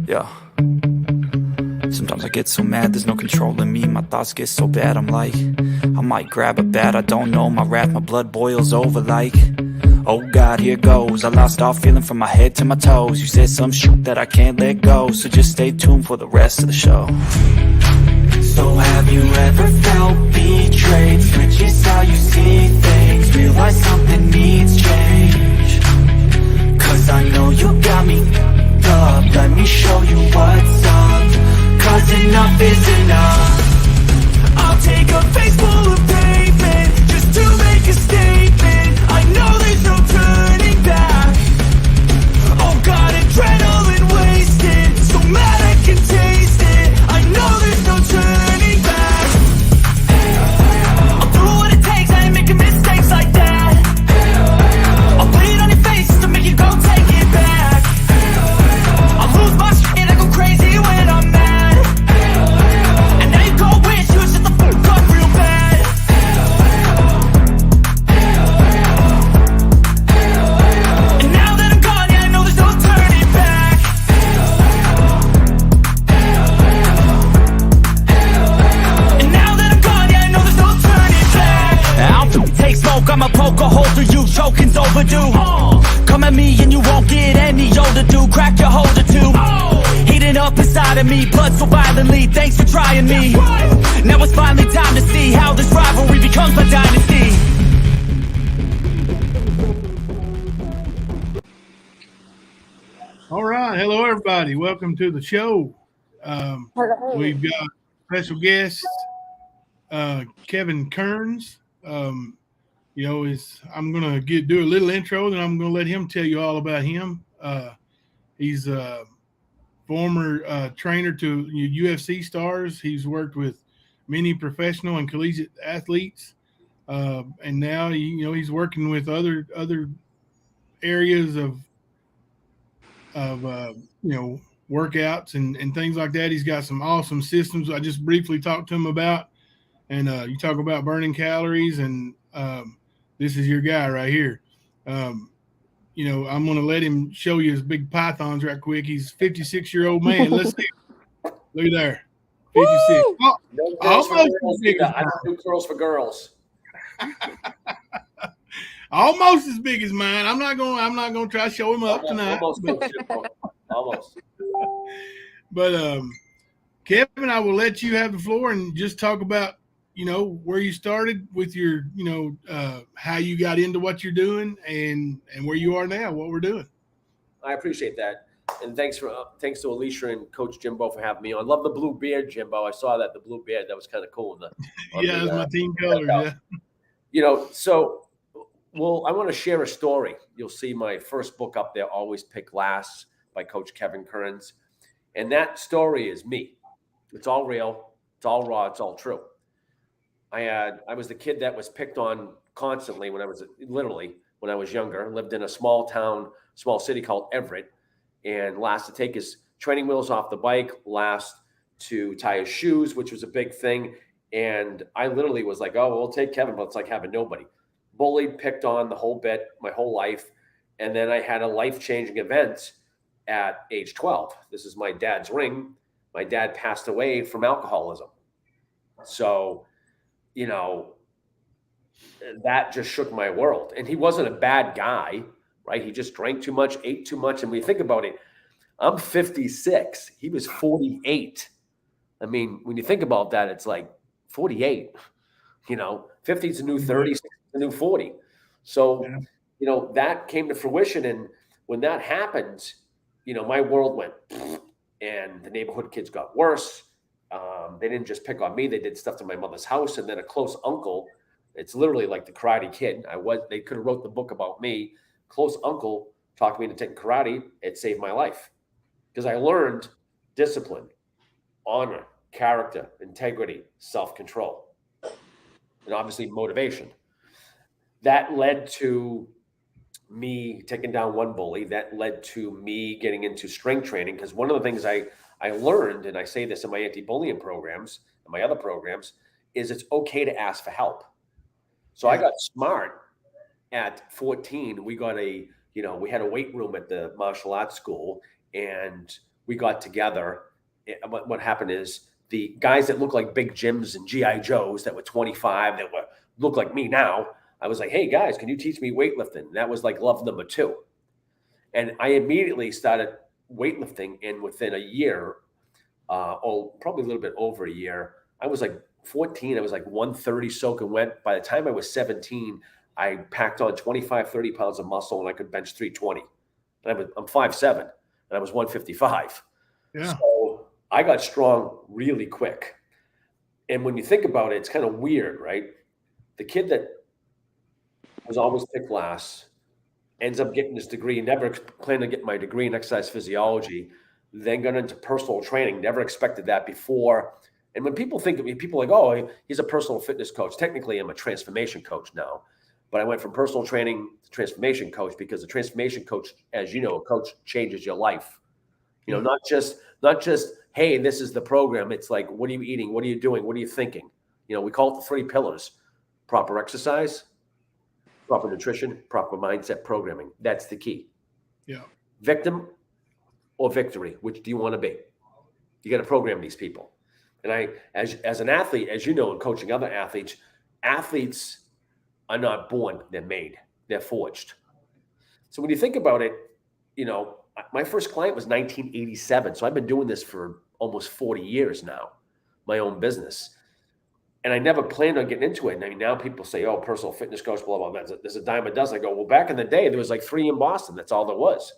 Yeah. Sometimes I get so mad, there's no controlling me. My thoughts get so bad, I'm like, I might grab a bat, I don't know. My wrath, my blood boils over like, oh God, here goes. I lost all feeling from my head to my toes. You said some shit that I can't let go, so just stay tuned for the rest of the show. So have you ever felt betrayed? Switches how you see things, realize something needs change. Cause I know you got me up, let me show you what's up. Cause enough is enough. I'll take a face full of pavement just to make a statement. I know there's no turning back. Oh God, adrenaline wasted, so mad I can taste it. I know there's no turning back. I'll do what it takes, I ain't making mistakes like that. I'll bleed on your face to make you go take it back. I'll lose my shit, I go crazy when I'm mad. And now you go wish you shut the fuck up real bad. And now that I'm gone, yeah, I know there's no turning back. And now that I'm gone, yeah, I know there's no turning back. I'll take smoke, I'ma poke a hole through you, choking's overdue. Come at me and you won't get any older, dude. Crack your holder too. Heating up inside of me, blood so violently. Thanks for trying me. Now it's finally time to see how this rivalry becomes my dynasty. All right. Hello, everybody. Welcome to the show. We've got special guest, Kevin Kearns. I'm going to do a little intro, then I'm going to let him tell you all about him. He's a former trainer to UFC stars. He's worked with many professional and collegiate athletes, and now he's working with other areas of workouts and things like that. He's got some awesome systems I just briefly talked to him about, and you talk about burning calories, and this is your guy right here. I'm going to let him show you his big pythons right quick. He's a 56-year-old man. Let's see. Look there. 56. Oh, No girls for almost girls as big either. as I don't do curls for girls. almost as big as mine. I'm not going to try to show him up tonight. Almost. But Kevin, I will let you have the floor and just talk about where you started with your how you got into what you're doing and where you are now, what we're doing. I appreciate that, and thanks to Alicia and Coach Jimbo for having me on. Love the blue beard, Jimbo. I saw the blue beard. That was kind of cool. Yeah, that's my team color. Yeah. I want to share a story. You'll see my first book up there, Always Pick Last, by Coach Kevin Kearns, and that story is me. It's all real. It's all raw. It's all true. I was the kid that was picked on constantly when I was younger. Lived in a small city called Everett, and last to take his training wheels off the bike, last to tie his shoes, which was a big thing. And I literally was like, oh, we'll take Kevin, but it's like having nobody. Bullied, picked on the whole bit, my whole life. And then I had a life-changing event at age 12. This is my dad's ring. My dad passed away from alcoholism. So, that just shook my world. And he wasn't a bad guy, right? He just drank too much, ate too much. And when you think about it, I'm 56. He was 48. I mean, when you think about that, it's like 48. 50 is a new 30, 60 is a new 40. So, that came to fruition. And when that happened, my world went, and the neighborhood kids got worse. They didn't just pick on me. They did stuff to my mother's house. And then a close uncle, it's literally like the Karate Kid. They could have wrote the book about me. Close uncle talked me into taking karate. It saved my life because I learned discipline, honor, character, integrity, self-control, and obviously motivation. That led to me taking down one bully. That led to me getting into strength training, because one of the things I learned, and I say this in my anti-bullying programs and my other programs, is it's okay to ask for help. So I got smart at 14. We got we had a weight room at the martial arts school, and we got together. What happened is the guys that look like big Jims and GI Joes that were 25 that look like me now. I was like, hey guys, can you teach me weightlifting? And that was like love number 2. And I immediately started weightlifting, and within a year, probably a little bit over a year, I was like 14. I was like 130 soaking wet. By the time I was 17, I packed on 25, 30 pounds of muscle, and I could bench 320. And I'm 5'7", and I was 155. Yeah. So I got strong really quick. And when you think about it, it's kind of weird, right? The kid that was always picked last ends up getting this degree, never planned to get my degree in exercise physiology, then got into personal training, never expected that before. And when people think of me, people are like, oh, he's a personal fitness coach. Technically, I'm a transformation coach now. But I went from personal training to transformation coach because the transformation coach, as you know, a coach changes your life. You know, not just, hey, this is the program. It's like, what are you eating? What are you doing? What are you thinking? You know, we call it the 3 pillars: proper exercise, proper nutrition, proper mindset, programming. That's the key. Yeah. Victim or victory, which do you want to be? You got to program these people. And I, as an athlete, as you know, in coaching other athletes are not born, they're made, they're forged. So when you think about it, you know, my first client was 1987. So I've been doing this for almost 40 years now, my own business. And I never planned on getting into it. And I mean, now people say, oh, personal fitness coach, blah, blah, blah. There's a dime a dozen. I go, well, back in the day, there was like 3 in Boston. That's all there was.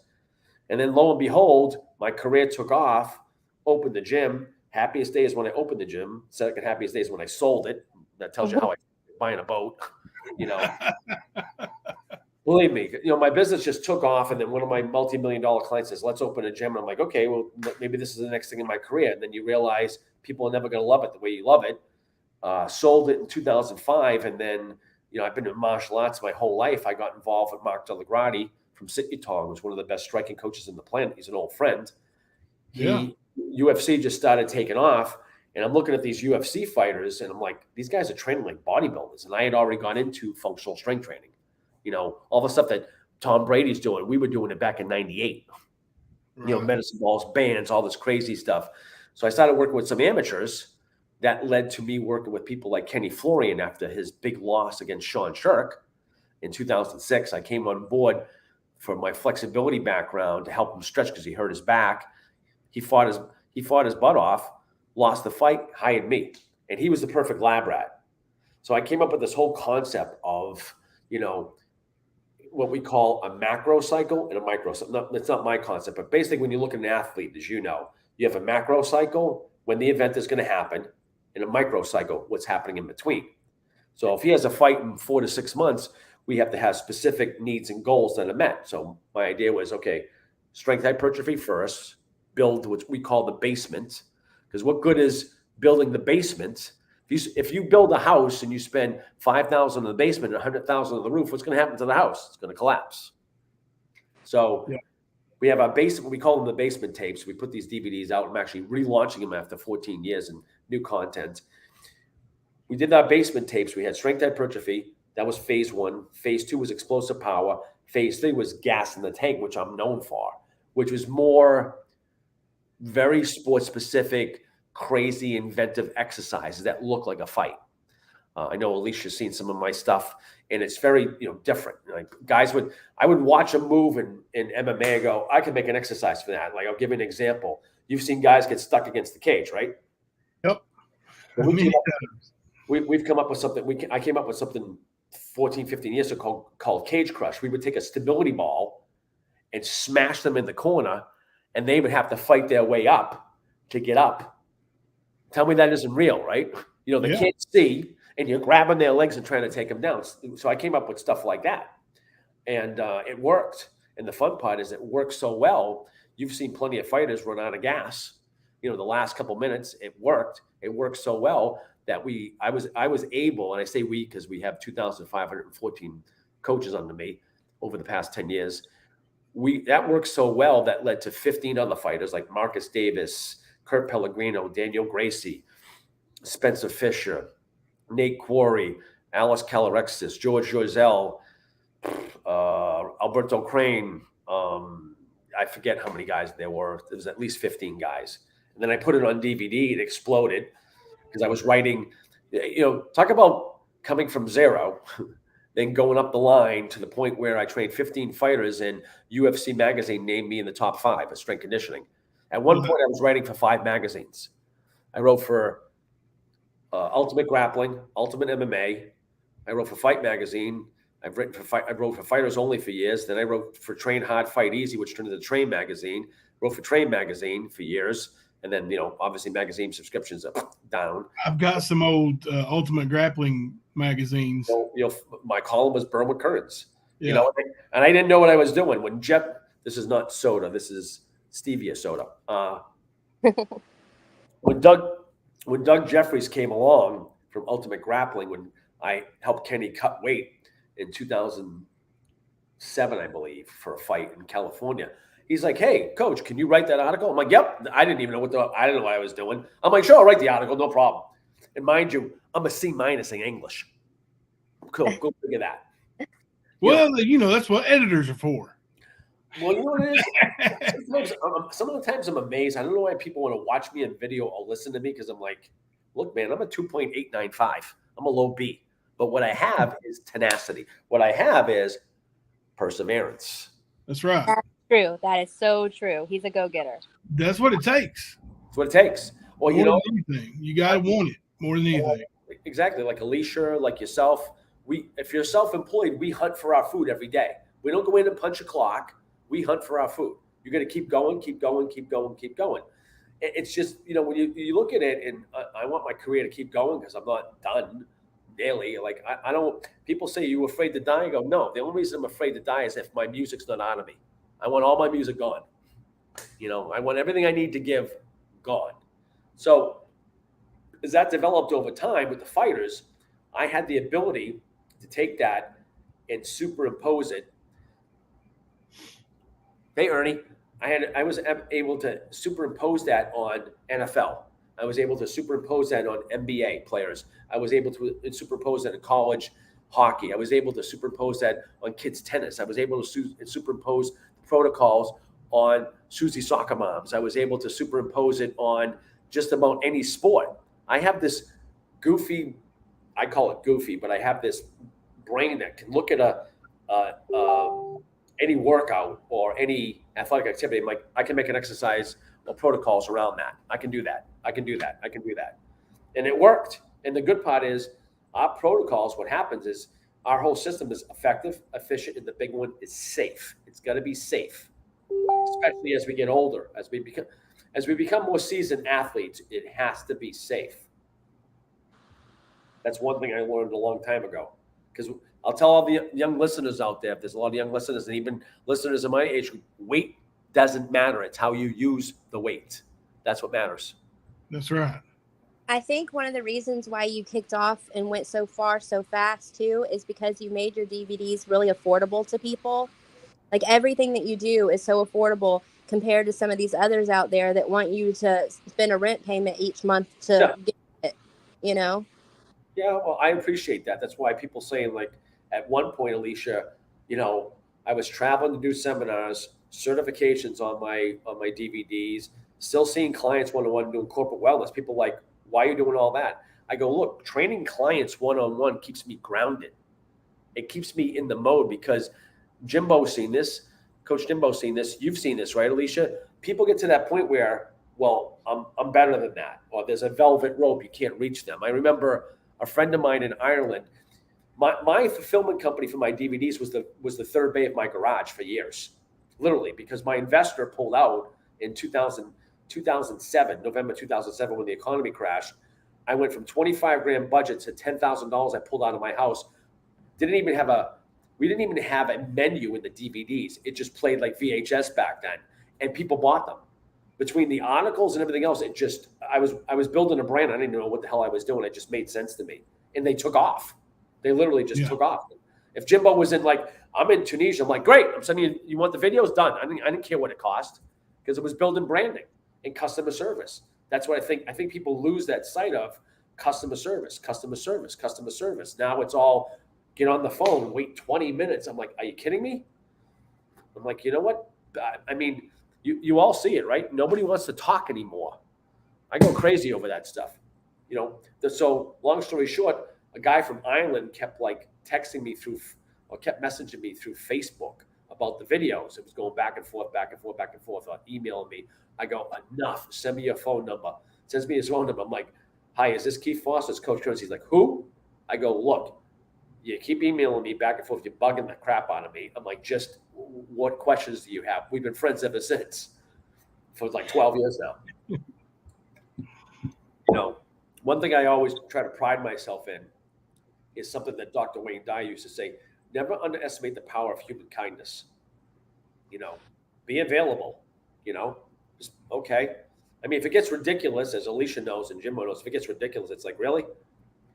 And then lo and behold, my career took off, opened the gym. Happiest day is when I opened the gym. Second happiest day is when I sold it. That tells you how I buying a boat, you know. Believe me, you know, my business just took off. And then one of my multi-million-dollar clients says, let's open a gym. And I'm like, okay, well, maybe this is the next thing in my career. And then you realize people are never going to love it the way you love it. Sold it in 2005. And then, you know, I've been in martial arts my whole life. I got involved with Mark Delagrati from Sit Utah, who was one of the best striking coaches in the planet. He's an old friend. UFC just started taking off. And I'm looking at these UFC fighters and I'm like, these guys are training like bodybuilders. And I had already gone into functional strength training. You know, all the stuff that Tom Brady's doing, we were doing it back in 98. Right. You know, medicine balls, bands, all this crazy stuff. So I started working with some amateurs. That led to me working with people like Kenny Florian after his big loss against Sean Shirk in 2006. I came on board for my flexibility background to help him stretch because he hurt his back. He fought his butt off, lost the fight, hired me. And he was the perfect lab rat. So I came up with this whole concept of, you know, what we call a macro cycle and a micro cycle. That's not my concept, but basically when you look at an athlete, as you know, you have a macro cycle when the event is going to happen, and a micro cycle, what's happening in between. So if he has a fight in 4 to 6 months, we have to have specific needs and goals that are met. So my idea was, okay, strength hypertrophy first, build what we call the basement, because what good is building the basement? If you build a house and you spend $5,000 in the basement and $100,000 on the roof, what's going to happen to the house? It's going to collapse. So we have our basement. We call them the basement tapes. We put these DVDs out. I'm actually relaunching them after 14 years and new content. We did our basement tapes. We had strength hypertrophy. That was phase 1. Phase 2 was explosive power. Phase 3 was gas in the tank, which I'm known for, which was more very sports specific, crazy, inventive exercises that look like a fight. I know Alicia's seen some of my stuff, and it's very, you know, different. Like I would watch a move in MMA and go, I can make an exercise for that. Like, I'll give you an example. You've seen guys get stuck against the cage, right? Yep. We've come up with something. I came up with something 14, 15 years ago called cage crush. We would take a stability ball and smash them in the corner, and they would have to fight their way up to get up. Tell me that isn't real, right? You know, they can't see, and you're grabbing their legs and trying to take them down. So I came up with stuff like that, and it worked. And the fun part is it works so well. You've seen plenty of fighters run out of gas. You know, the last couple minutes, it worked. It worked so well that I was able, and I say we because we have 2,514 coaches under me over the past 10 years. That worked so well that led to 15 other fighters like Marcus Davis, Kurt Pellegrino, Daniel Gracie, Spencer Fisher, Nate Quarry, Alice Calarexis, George Jozel, Alberto Crane. I forget how many guys there were. There was at least 15 guys. And then I put it on DVD. It exploded because I was writing, talk about coming from zero, then going up the line to the point where I trained 15 fighters and UFC magazine named me in the top 5 of strength conditioning. At one point, I was writing for 5 magazines. I wrote for Ultimate Grappling, Ultimate MMA. I wrote for Fight Magazine. I wrote for Fighters Only for years. Then I wrote for Train Hard, Fight Easy, which turned into Train Magazine. Wrote for Train Magazine for years. And then, obviously magazine subscriptions are down. I've got some old Ultimate Grappling magazines. So, my column was Burn with Kearns. Yeah. And I didn't know what I was doing. When this is not soda, this is stevia soda. When Doug Jeffries came along from Ultimate Grappling, when I helped Kenny cut weight in 2007, I believe, for a fight in California. He's like, "Hey, coach, can you write that article?" I'm like, "Yep." I didn't even know I didn't know what I was doing. I'm like, "Sure, I'll write the article, no problem." And mind you, I'm a C- in English. Cool, go figure that. Well, that's what editors are for. Well, you know what it is? Some of the times I'm amazed. I don't know why people want to watch me in video or listen to me, because I'm like, look, man, I'm a 2.895. I'm a low B. But what I have is tenacity. What I have is perseverance. That's right. That's true. That is so true. He's a go-getter. That's what it takes. That's what it takes. Well, more than anything, you got to want it more than anything. Exactly. Like Alicia, like yourself. If you're self-employed, we hunt for our food every day. We don't go in and punch a clock. We hunt for our food. You got to keep going, keep going, keep going, keep going. It's just, when you look at it, and I want my career to keep going because I'm not done daily. Like, I don't, people say, "You afraid to die?" I go, no, the only reason I'm afraid to die is if my music's not out of me. I want all my music gone. I want everything I need to give gone. So as that developed over time with the fighters, I had the ability to take that and superimpose it. Hey, Ernie, I was able to superimpose that on NFL. I was able to superimpose that on NBA players. I was able to superimpose that in college hockey. I was able to superimpose that on kids tennis. I was able to superimpose protocols on Susie soccer moms. I was able to superimpose it on just about any sport. I have this goofy, I call it goofy, but I have this brain that can look at any workout or any athletic activity. I'm like, I can make an exercise or protocols around that. I can do that. I can do that. I can do that. And it worked. And the good part is our protocols, what happens is our whole system is effective, efficient, and the big one is safe. It's got to be safe, especially as we get older, as we become more seasoned athletes. It has to be safe. That's one thing I learned a long time ago. Because I'll tell all the young listeners out there, if there's a lot of young listeners and even listeners in my age group, weight doesn't matter. It's how you use the weight. That's what matters. That's right. I think one of the reasons why you kicked off and went so far so fast too is because you made your DVDs really affordable to people. Like, everything that you do is so affordable compared to some of these others out there that want you to spend a rent payment each month to get it, Yeah, well, I appreciate that. That's why people saying, like, at one point, Alicia, I was traveling to do seminars, certifications on my DVDs, still seeing clients one-on-one doing corporate wellness. People like, "Why are you doing all that?" I go, "Look, training clients one-on-one keeps me grounded. It keeps me in the mode, because Jimbo's seen this, Coach Jimbo's seen this, you've seen this, right, Alicia? People get to that point where, well, I'm better than that, or there's a velvet rope, you can't reach them. I remember a friend of mine in Ireland, my fulfillment company for my DVDs was the third bay of my garage for years, literally, because my investor pulled out in 2007, November 2007, when the economy crashed. I went from 25 grand budget to $10,000 I pulled out of my house. We didn't even have a menu in the DVDs. It just played like VHS back then, and people bought them. Between the articles and everything else, I was building a brand. I didn't know what the hell I was doing. It just made sense to me, and they took off. They literally just took off. If Jimbo was I'm in Tunisia, I'm like, great, I'm sending you want the videos? Done. I didn't care what it cost, because it was building branding and customer service. That's what I think. I think people lose that sight of customer service. Now it's all get on the phone, wait 20 minutes. I'm like, are you kidding me? I'm like, you know what? I mean, you all see it, right? Nobody wants to talk anymore. I go crazy over that stuff. So long story short, a guy from Ireland kept like texting me through, or kept messaging me through Facebook about the videos. It was going back and forth, or emailing me. I go, enough, send me your phone number. Sends me his phone number. I'm like, hi, is this Keith Foster? It's Coach Kearns. He's like, who? I go, look, you keep emailing me back and forth. You're bugging the crap out of me. I'm like, just what questions do you have? We've been friends ever since, for like 12 years now. One thing I always try to pride myself in is something that Dr. Wayne Dyer used to say: never underestimate the power of human kindness. Be available. Just okay. I mean, if it gets ridiculous, as Alicia knows and Jim knows, if it gets ridiculous, it's like, really?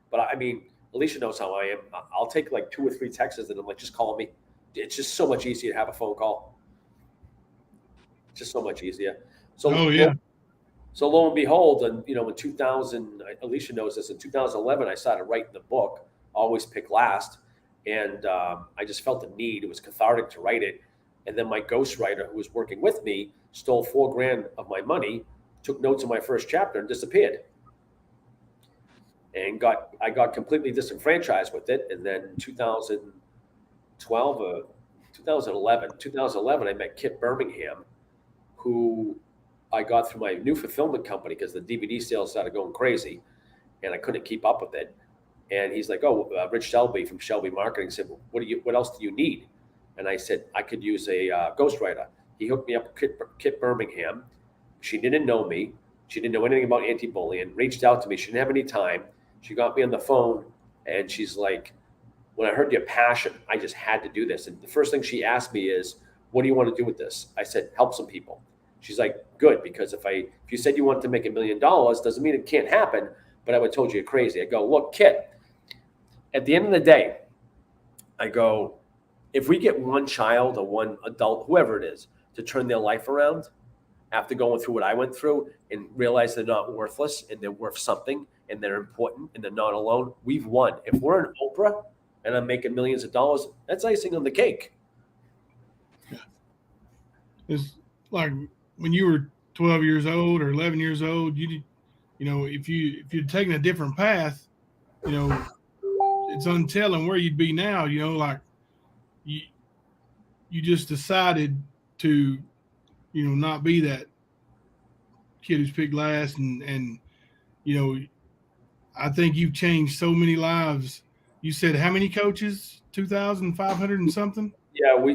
But I mean, Alicia knows how I am. I'll take like 2 or 3 texts and I'm like, just call me. It's just so much easier to have a phone call. Just so much easier. So, yeah. So lo and behold, and in 2000, Alicia knows this. In 2011, I started writing the book, Always Pick Last, and I just felt the need. It was cathartic to write it. And then my ghostwriter, who was working with me, stole $4,000 of my money, took notes of my first chapter, and disappeared. And I got completely disenfranchised with it. And then 2012 or 2011, I met Kit Birmingham, who I got through my new fulfillment company because the DVD sales started going crazy and I couldn't keep up with it. And he's like, Rich Shelby from Shelby Marketing said, what else do you need? And I said, I could use a ghostwriter. He hooked me up with Kit Birmingham. She didn't know me. She didn't know anything about anti-bullying, reached out to me. She didn't have any time. She got me on the phone and she's like, when I heard your passion, I just had to do this. And the first thing she asked me is, what do you want to do with this? I said, help some people. She's like, good, because if you said you wanted to make $1 million, doesn't mean it can't happen, but I would have told you you're crazy. I go, look, Kit, at the end of the day, I go, if we get one child or one adult, whoever it is, to turn their life around after going through what I went through and realize they're not worthless and they're worth something and they're important and they're not alone, we've won. If we're an Oprah and I'm making millions of dollars, that's icing on the cake. Yeah. It's like when you were 12 years old or 11 years old, if you'd taken a different path, it's untelling where you'd be now. Like you just decided to, not be that kid who's picked last, and I think you've changed so many lives. You said how many coaches? 2,500 and something. Yeah, we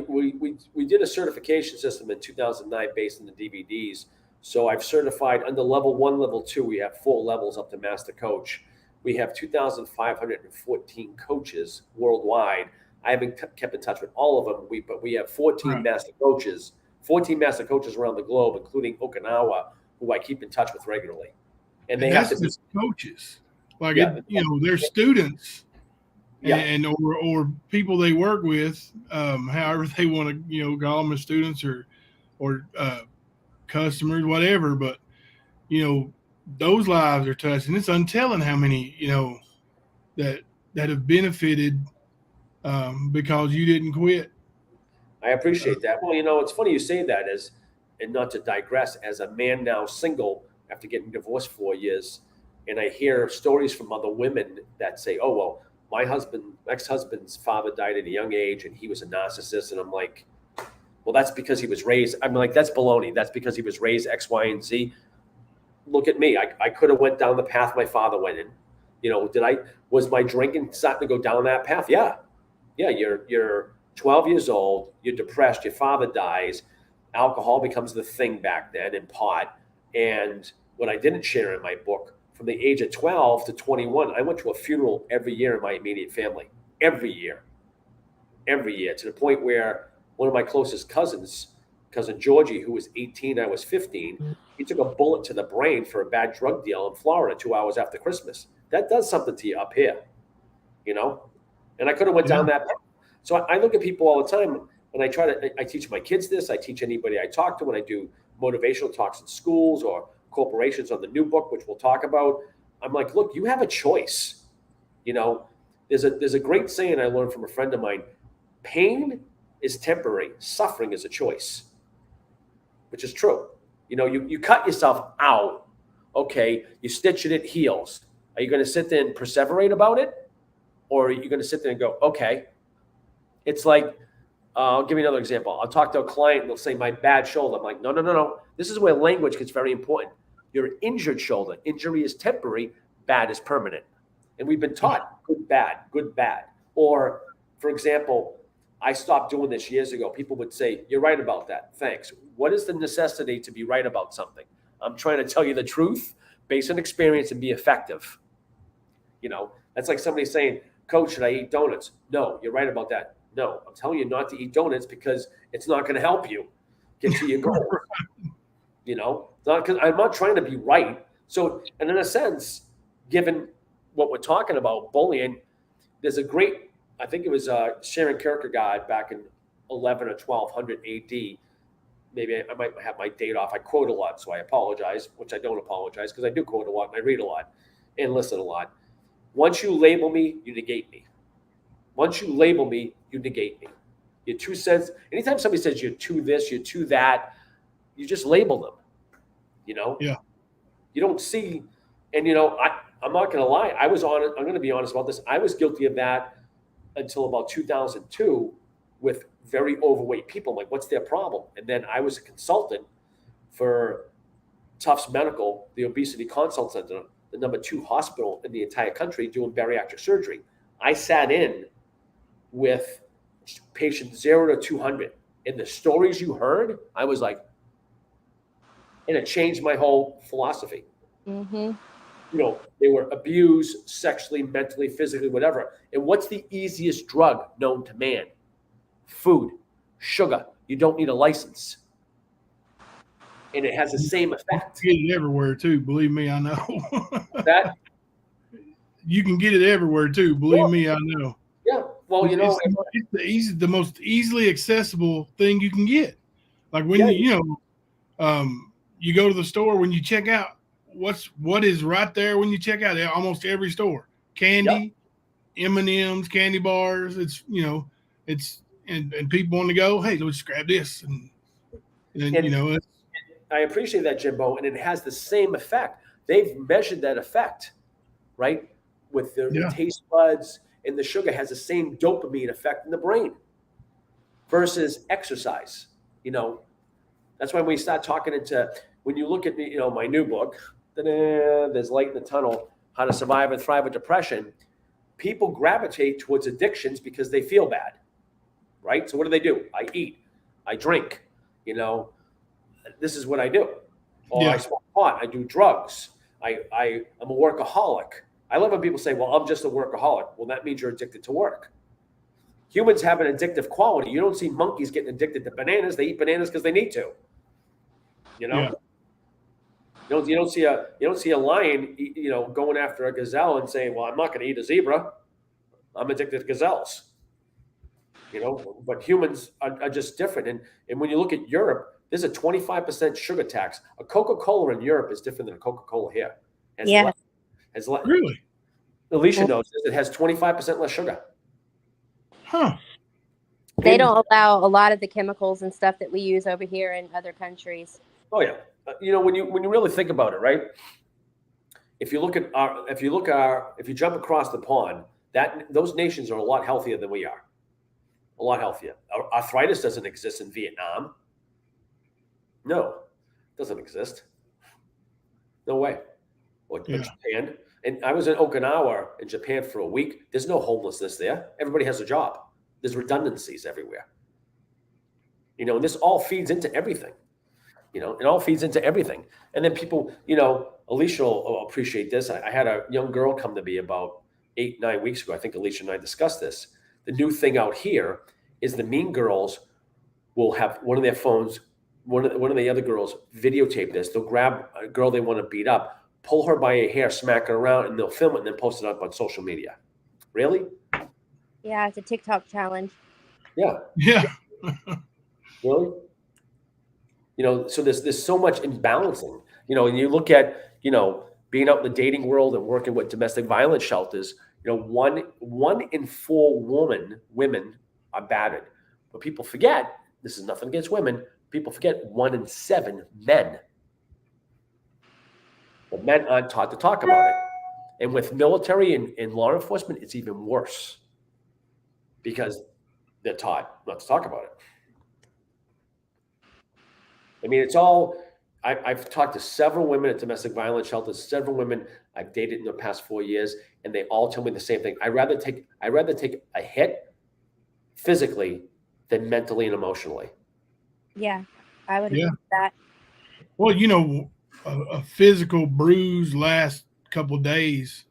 did a certification system in 2009 based on the DVDs. So I've certified under level 1, level 2. We have 4 levels up to master coach. We have 2,514 coaches worldwide. I haven't kept in touch with all of them. But we have 14 master coaches, 14 master coaches around the globe, including Okinawa, who I keep in touch with regularly. And they have to be coaches, like they're students. Yeah. And or people they work with, however they want to, call them as students or customers, whatever. But those lives are touched, and it's untelling how many that have benefited because you didn't quit. I appreciate that. Well, it's funny you say that, and not to digress, as a man now single after getting divorced 4 years, and I hear stories from other women that say, oh, well, my ex-husband's father died at a young age and he was a narcissist. And I'm like, well, that's because he was raised. I'm like, that's baloney. That's because he was raised X, Y, and Z. Look at me. I could have went down the path my father went in. Was my drinking starting to go down that path? Yeah. Yeah. You're 12 years old. You're depressed. Your father dies. Alcohol becomes the thing back then, and pot. And what I didn't share in my book, from the age of 12 to 21, I went to a funeral every year in my immediate family. Every year, to the point where one of my closest cousins, cousin Georgie, who was 18, I was 15, he took a bullet to the brain for a bad drug deal in Florida 2 hours after Christmas. That does something to you up here, And I could have went down that path. So I look at people all the time, and I teach my kids this. I teach anybody I talk to when I do motivational talks in schools or corporations on the new book, which we'll talk about. I'm like, look, you have a choice. There's a great saying I learned from a friend of mine: pain is temporary, suffering is a choice. which is true. You know, you cut yourself out. Okay, you stitch it, it heals. Are you going to sit there and perseverate about it? Or are you going to sit there and go, okay, it's like, I'll give you another example. I'll talk to a client and they'll say, my bad shoulder. I'm like, no. This is where language gets very important. Your injured shoulder. Injury is temporary, bad is permanent. And we've been taught good, bad. Or, for example, I stopped doing this years ago. People would say, you're right about that. Thanks. What is the necessity to be right about something? I'm trying to tell you the truth based on experience and be effective. You know, that's like somebody saying, Coach, should I eat donuts? No, you're right about that. No, I'm telling you not to eat donuts because it's not going to help you get to your goal. You know, not because I'm not trying to be right. So, and in a sense, given what we're talking about, bullying, there's a great, I think it was Sharon Kierkegaard back in 11 or 1200 AD. Maybe I might have my date off. I quote a lot, so I apologize, which I don't apologize because I do quote a lot and I read a lot and listen a lot. Once you label me, you negate me. Once you label me, you negate me. You're 2 cents. Anytime somebody says you're too this, you're too that, you just label them. You know? Yeah. You don't see, and you know, I'm not going to lie. I'm going to be honest about this. I was guilty of that until about 2002 with very overweight people. I'm like, what's their problem? And then I was a consultant for Tufts Medical, the Obesity Consult Center, the #2 hospital in the entire country doing bariatric surgery. I sat in with patients 0 to 200. And the stories you heard, I was like, and it changed my whole philosophy. Mm-hmm. You know, they were abused sexually, mentally, physically, whatever. And what's the easiest drug known to man? Food, sugar. You don't need a license. And it has the same effect. You can get it everywhere too. Believe me, I know. That you can get it everywhere too. Believe me, I know. Yeah. Well, you know, it's the most easily accessible thing you can get. Like when you go to the store, when you check out, what is right there when you check out? Almost every store, candy, M&Ms, candy bars. It's and people want to go. Hey, let's grab this, and you know. I appreciate that, Jimbo, and it has the same effect. They've measured that effect, right, with the taste buds, and the sugar has the same dopamine effect in the brain versus exercise. You know, that's when we start talking into, when you look at my new book, There's Light in the Tunnel, How to Survive and Thrive with Depression. People gravitate towards addictions because they feel bad, right? So what do? I eat, I drink, this is what I do. Or I smoke pot, I do drugs. I'm a workaholic. I love when people say, well, I'm just a workaholic. Well, that means you're addicted to work. Humans have an addictive quality. You don't see monkeys getting addicted to bananas. They eat bananas because they need to. You don't see a lion, going after a gazelle and saying, well, I'm not going to eat a zebra. I'm addicted to gazelles. But humans are just different. And when you look at Europe, there's a 25% sugar tax. A Coca-Cola in Europe is different than a Coca-Cola here. Really? Alicia knows this. It has 25% less sugar. Huh. They don't allow a lot of the chemicals and stuff that we use over here in other countries. Oh yeah. When you really think about it, right? If you jump across the pond, those nations are a lot healthier than we are. A lot healthier. Arthritis doesn't exist in Vietnam. No, it doesn't exist. No way. Or Japan. And I was in Okinawa in Japan for a week. There's no homelessness there. Everybody has a job. There's redundancies everywhere. And this all feeds into everything. It all feeds into everything. And then people, Alicia will appreciate this. I had a young girl come to me about 8-9 weeks ago. I think Alicia and I discussed this. The new thing out here is the mean girls will have one of their phones, one of the other girls videotape this. They'll grab a girl they want to beat up, pull her by her hair, smack her around, and they'll film it and then post it up on social media. Really? Yeah, it's a TikTok challenge. Yeah. Yeah. Really? So there's so much imbalancing. And you look at, being out in the dating world and working with domestic violence shelters, 1 in 4 women are battered. But people forget, this is nothing against women, people forget 1 in 7 men. But men aren't taught to talk about it. And with military and law enforcement, it's even worse because they're taught not to talk about it. I mean, it's all, I've talked to several women at domestic violence shelters, several women I've dated in the past 4 years, and they all tell me the same thing. I'd rather take a hit physically than mentally and emotionally. Yeah, I would agree with that. Well, you know, a physical bruise lasts a couple of days.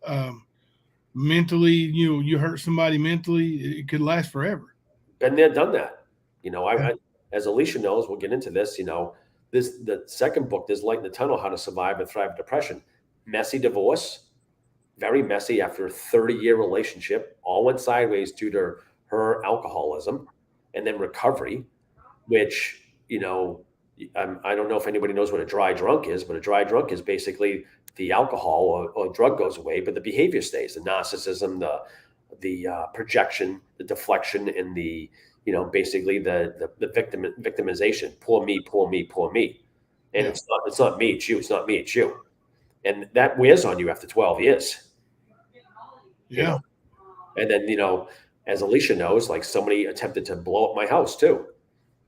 Mentally, you hurt somebody mentally, it could last forever. Been there, done that. You know, I as Alicia knows, we'll get into this, you know, the second book, There's Light in the Tunnel, How to Survive and Thrive Depression. Messy divorce, very messy after a 30-year relationship, all went sideways due to her alcoholism, and then recovery, which, you know, I don't know if anybody knows what a dry drunk is, but a dry drunk is basically the alcohol or drug goes away, but the behavior stays, the narcissism, the projection, the deflection, and the, you know, basically the victimization. Poor me, poor me, poor me. And it's not me, it's you. It's not me, it's you. And that wears on you after 12 years. Yeah. You know? And then, you know, as Alicia knows, like somebody attempted to blow up my house too.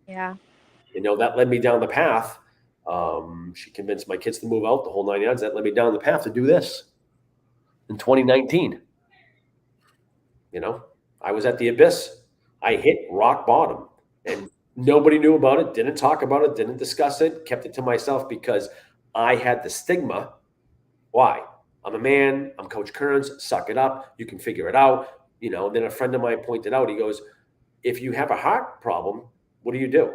Yeah. You know, that led me down the path. She convinced my kids to move out, the whole 9 yards. That led me down the path to do this in 2019. You know, I was at the abyss. I hit rock bottom, and nobody knew about it, didn't talk about it, didn't discuss it, kept it to myself because I had the stigma. Why? I'm a man. I'm Coach Kearns. Suck it up. You can figure it out. You know, and then a friend of mine pointed out, he goes, if you have a heart problem, what do?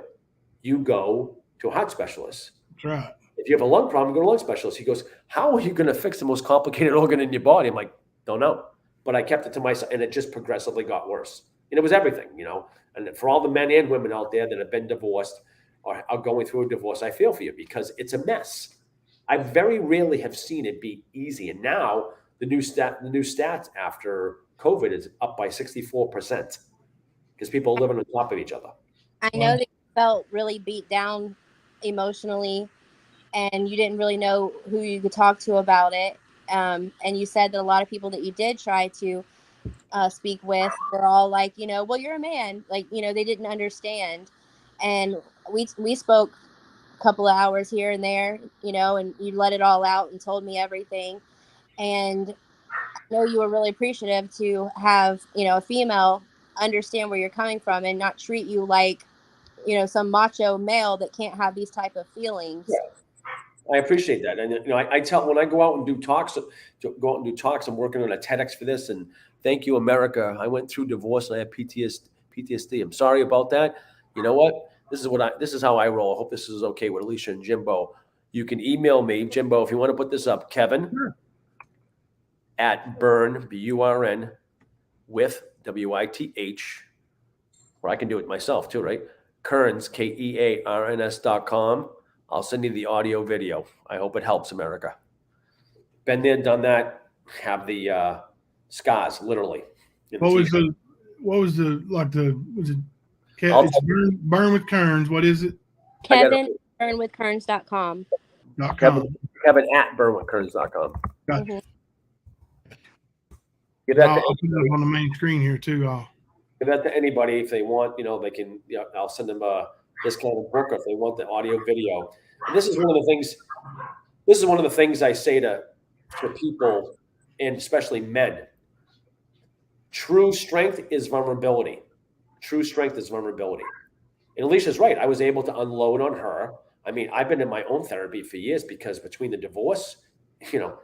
You go to a heart specialist. That's right. If you have a lung problem, you go to a lung specialist. He goes, how are you going to fix the most complicated organ in your body? I'm like, don't know. But I kept it to myself, and it just progressively got worse. And it was everything, you know. And for all the men and women out there that have been divorced or are going through a divorce, I feel for you because it's a mess. I very rarely have seen it be easy. And now the new stats after COVID is up by 64% because people are living on top of each other. I know that you felt really beat down emotionally, and you didn't really know who you could talk to about it. And you said that a lot of people that you did try to speak with were all like, you know, well, you're a man. Like, you know, they didn't understand. And we spoke a couple of hours here and there, you know, and you let it all out and told me everything. And I know you were really appreciative to have, you know, a female understand where you're coming from and not treat you like, you know, some macho male that can't have these type of feelings. Yeah. I appreciate that. And, you know, I tell when I go out and do talks, I'm working on a TEDx for this. And thank you, America. I went through divorce and I have PTSD. I'm sorry about that. You know what? This is how I roll. I hope this is okay with Alicia and Jimbo. You can email me, Jimbo, if you want to put this up, Kevin at Burn, BURN, with WITH, or I can do it myself too, right? Kearns, KEARNS.com. I'll send you the audio video. I hope it helps, America. Been there, done that. Have the scars, literally. Was it it's Burn with Kearns. What is it? Kevin, burnwithkearns.com. Kevin at burnwithkearns.com. Gotcha. Mm-hmm. Give that I'll put it up on the main screen here too. Give that to anybody if they want. You know, they can. You know, I'll send them a discounted book if they want the audio video. And this is one of the things. This is one of the things I say to people, and especially men. True strength is vulnerability. True strength is vulnerability. And Alicia's right. I was able to unload on her. I mean, I've been in my own therapy for years because between the divorce, you know,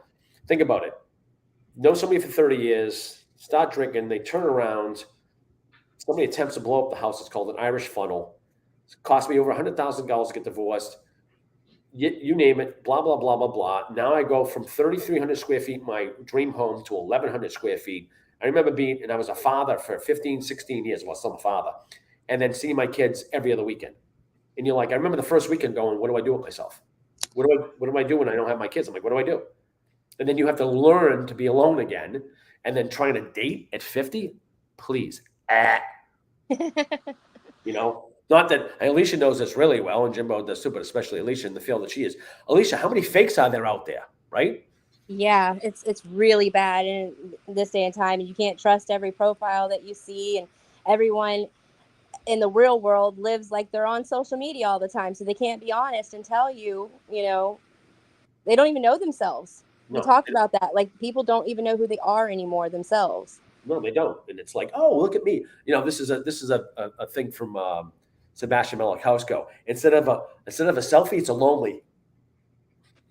think about it. Know somebody for 30 years, start drinking, they turn around. Somebody attempts to blow up the house. It's called an Irish funnel. It cost me over $100,000 to get divorced. You name it, blah, blah, blah, blah, blah. Now I go from 3,300 square feet, my dream home, to 1,100 square feet. I remember and I was a father for 15, 16 years. Well, still a father. And then seeing my kids every other weekend. And you're like, I remember the first weekend going, what do I do with myself? What do I do when I don't have my kids? I'm like, what do I do? And then you have to learn to be alone again. And then trying to date at 50, please. You know, Not that Alicia knows this really well, and Jimbo does too, but especially Alicia in the field that she is. Alicia, how many fakes are there out there, right? Yeah, it's really bad in this day and time. You can't trust every profile that you see, and everyone in the real world lives like they're on social media all the time, so they can't be honest and tell you, they don't even know themselves. We No, talked about that. Like, people don't even know who they are anymore themselves. no, they don't. And it's like, oh, look at me. This is a thing from Sebastian Maniscalco. Instead of a selfie, it's a lonely.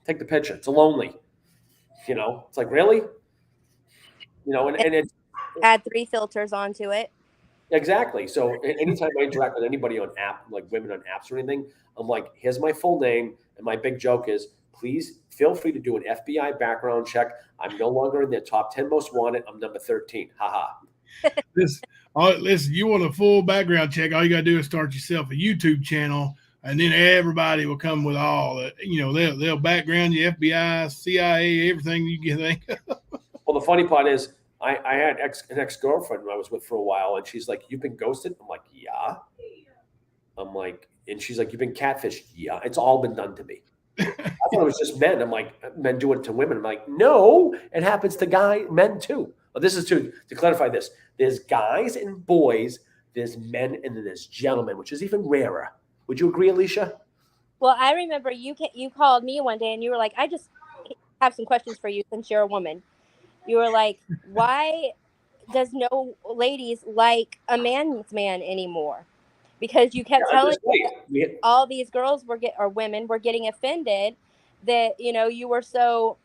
Take the picture. It's a lonely. It's like, really? And it's Add 3 filters onto it. exactly. So anytime I interact with anybody on app, like women on apps or anything, I'm like, here's my full name. And my big joke is, please feel free to do an FBI background check. I'm no longer in the top 10 most wanted. I'm number 13. Haha. Listen, you want a full background check, all you got to do is start yourself a YouTube channel, and then everybody will come with all the, they'll background you, FBI, CIA, everything you can think of. Well, the funny part is I had an ex-girlfriend who I was with for a while, and she's like, you've been ghosted? I'm like, yeah. I'm like, and she's like, you've been catfished? Yeah, it's all been done to me. I thought it was just men. I'm like, men do it to women. I'm like, no, it happens to men too. Well, this is to clarify this. There's guys and boys, there's men, and then there's gentlemen, which is even rarer. Would you agree, Alicia? Well, I remember you called me one day and you were like, I just have some questions for you since you're a woman. You were like, why does no ladies like a man's man anymore? Because you kept telling me all these girls women were getting offended that, you were so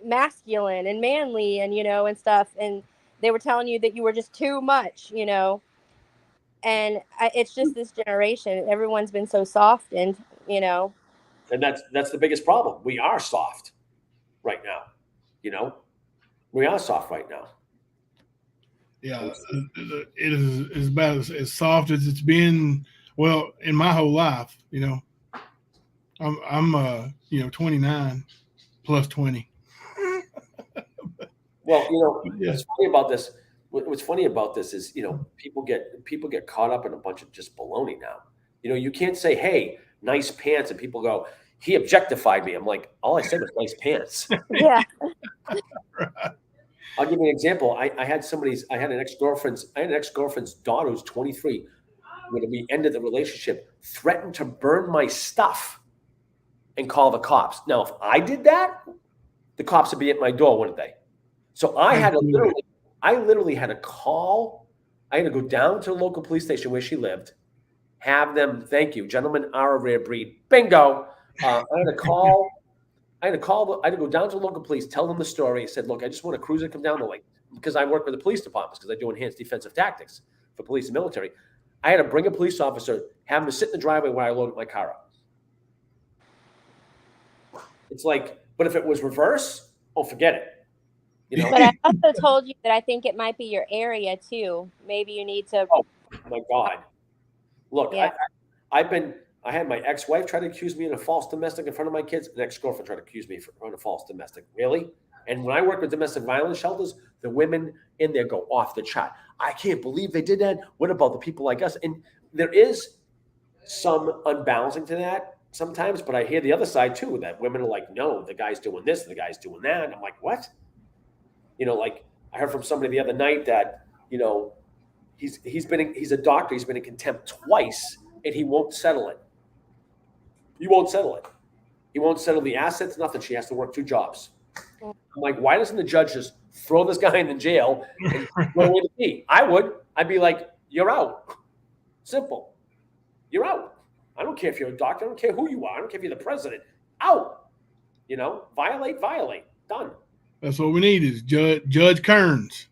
masculine and manly and, and stuff. And they were telling you that you were just too much, and it's just this generation. Everyone's been so soft and, And that's the biggest problem. We are soft right now. We are soft right now. Yeah, it is about as soft as it's been. Well, in my whole life, I'm 29 plus 20. Well, what's funny about this? What's funny about this is, people get caught up in a bunch of just baloney now. You can't say, "Hey, nice pants," and people go, "He objectified me." I'm like, all I said was nice pants. Yeah. I'll give you an example. I had an ex-girlfriend's daughter who's 23. When we ended the relationship, threatened to burn my stuff and call the cops. Now, if I did that, the cops would be at my door, wouldn't they? So I literally had to call. I had to go down to the local police station where she lived, have them, thank you, gentlemen are a rare breed. Bingo. I had to go down to the local police, tell them the story. I said, look, I just want a cruiser to come down the lake, because I work with the police departments, because I do enhanced defensive tactics for police and military. I had to bring a police officer, have him sit in the driveway where I loaded my car up. It's like, but if it was reverse, oh, forget it. But I also told you that I think it might be your area too. Maybe you need to. Oh my God! Look, yeah. I had my ex-wife try to accuse me of a false domestic in front of my kids. An ex-girlfriend tried to accuse me of a false domestic. Really? And when I work with domestic violence shelters, the women in there go off the chart. I can't believe they did that. What about the people like us? And there is some unbalancing to that sometimes, but I hear the other side too, that women are like, no, the guy's doing this, the guy's doing that. And I'm like, what? Like I heard from somebody the other night that, he's a doctor. He's been in contempt twice and he won't settle it. He won't settle it. He won't settle the assets, nothing. She has to work 2 jobs. I'm like, why doesn't the judge just throw this guy in the jail and go away to me? I would. I'd be like, you're out. Simple. You're out. I don't care if you're a doctor. I don't care who you are. I don't care if you're the president. Out. Violate. Done. That's what we need is Judge Kearns.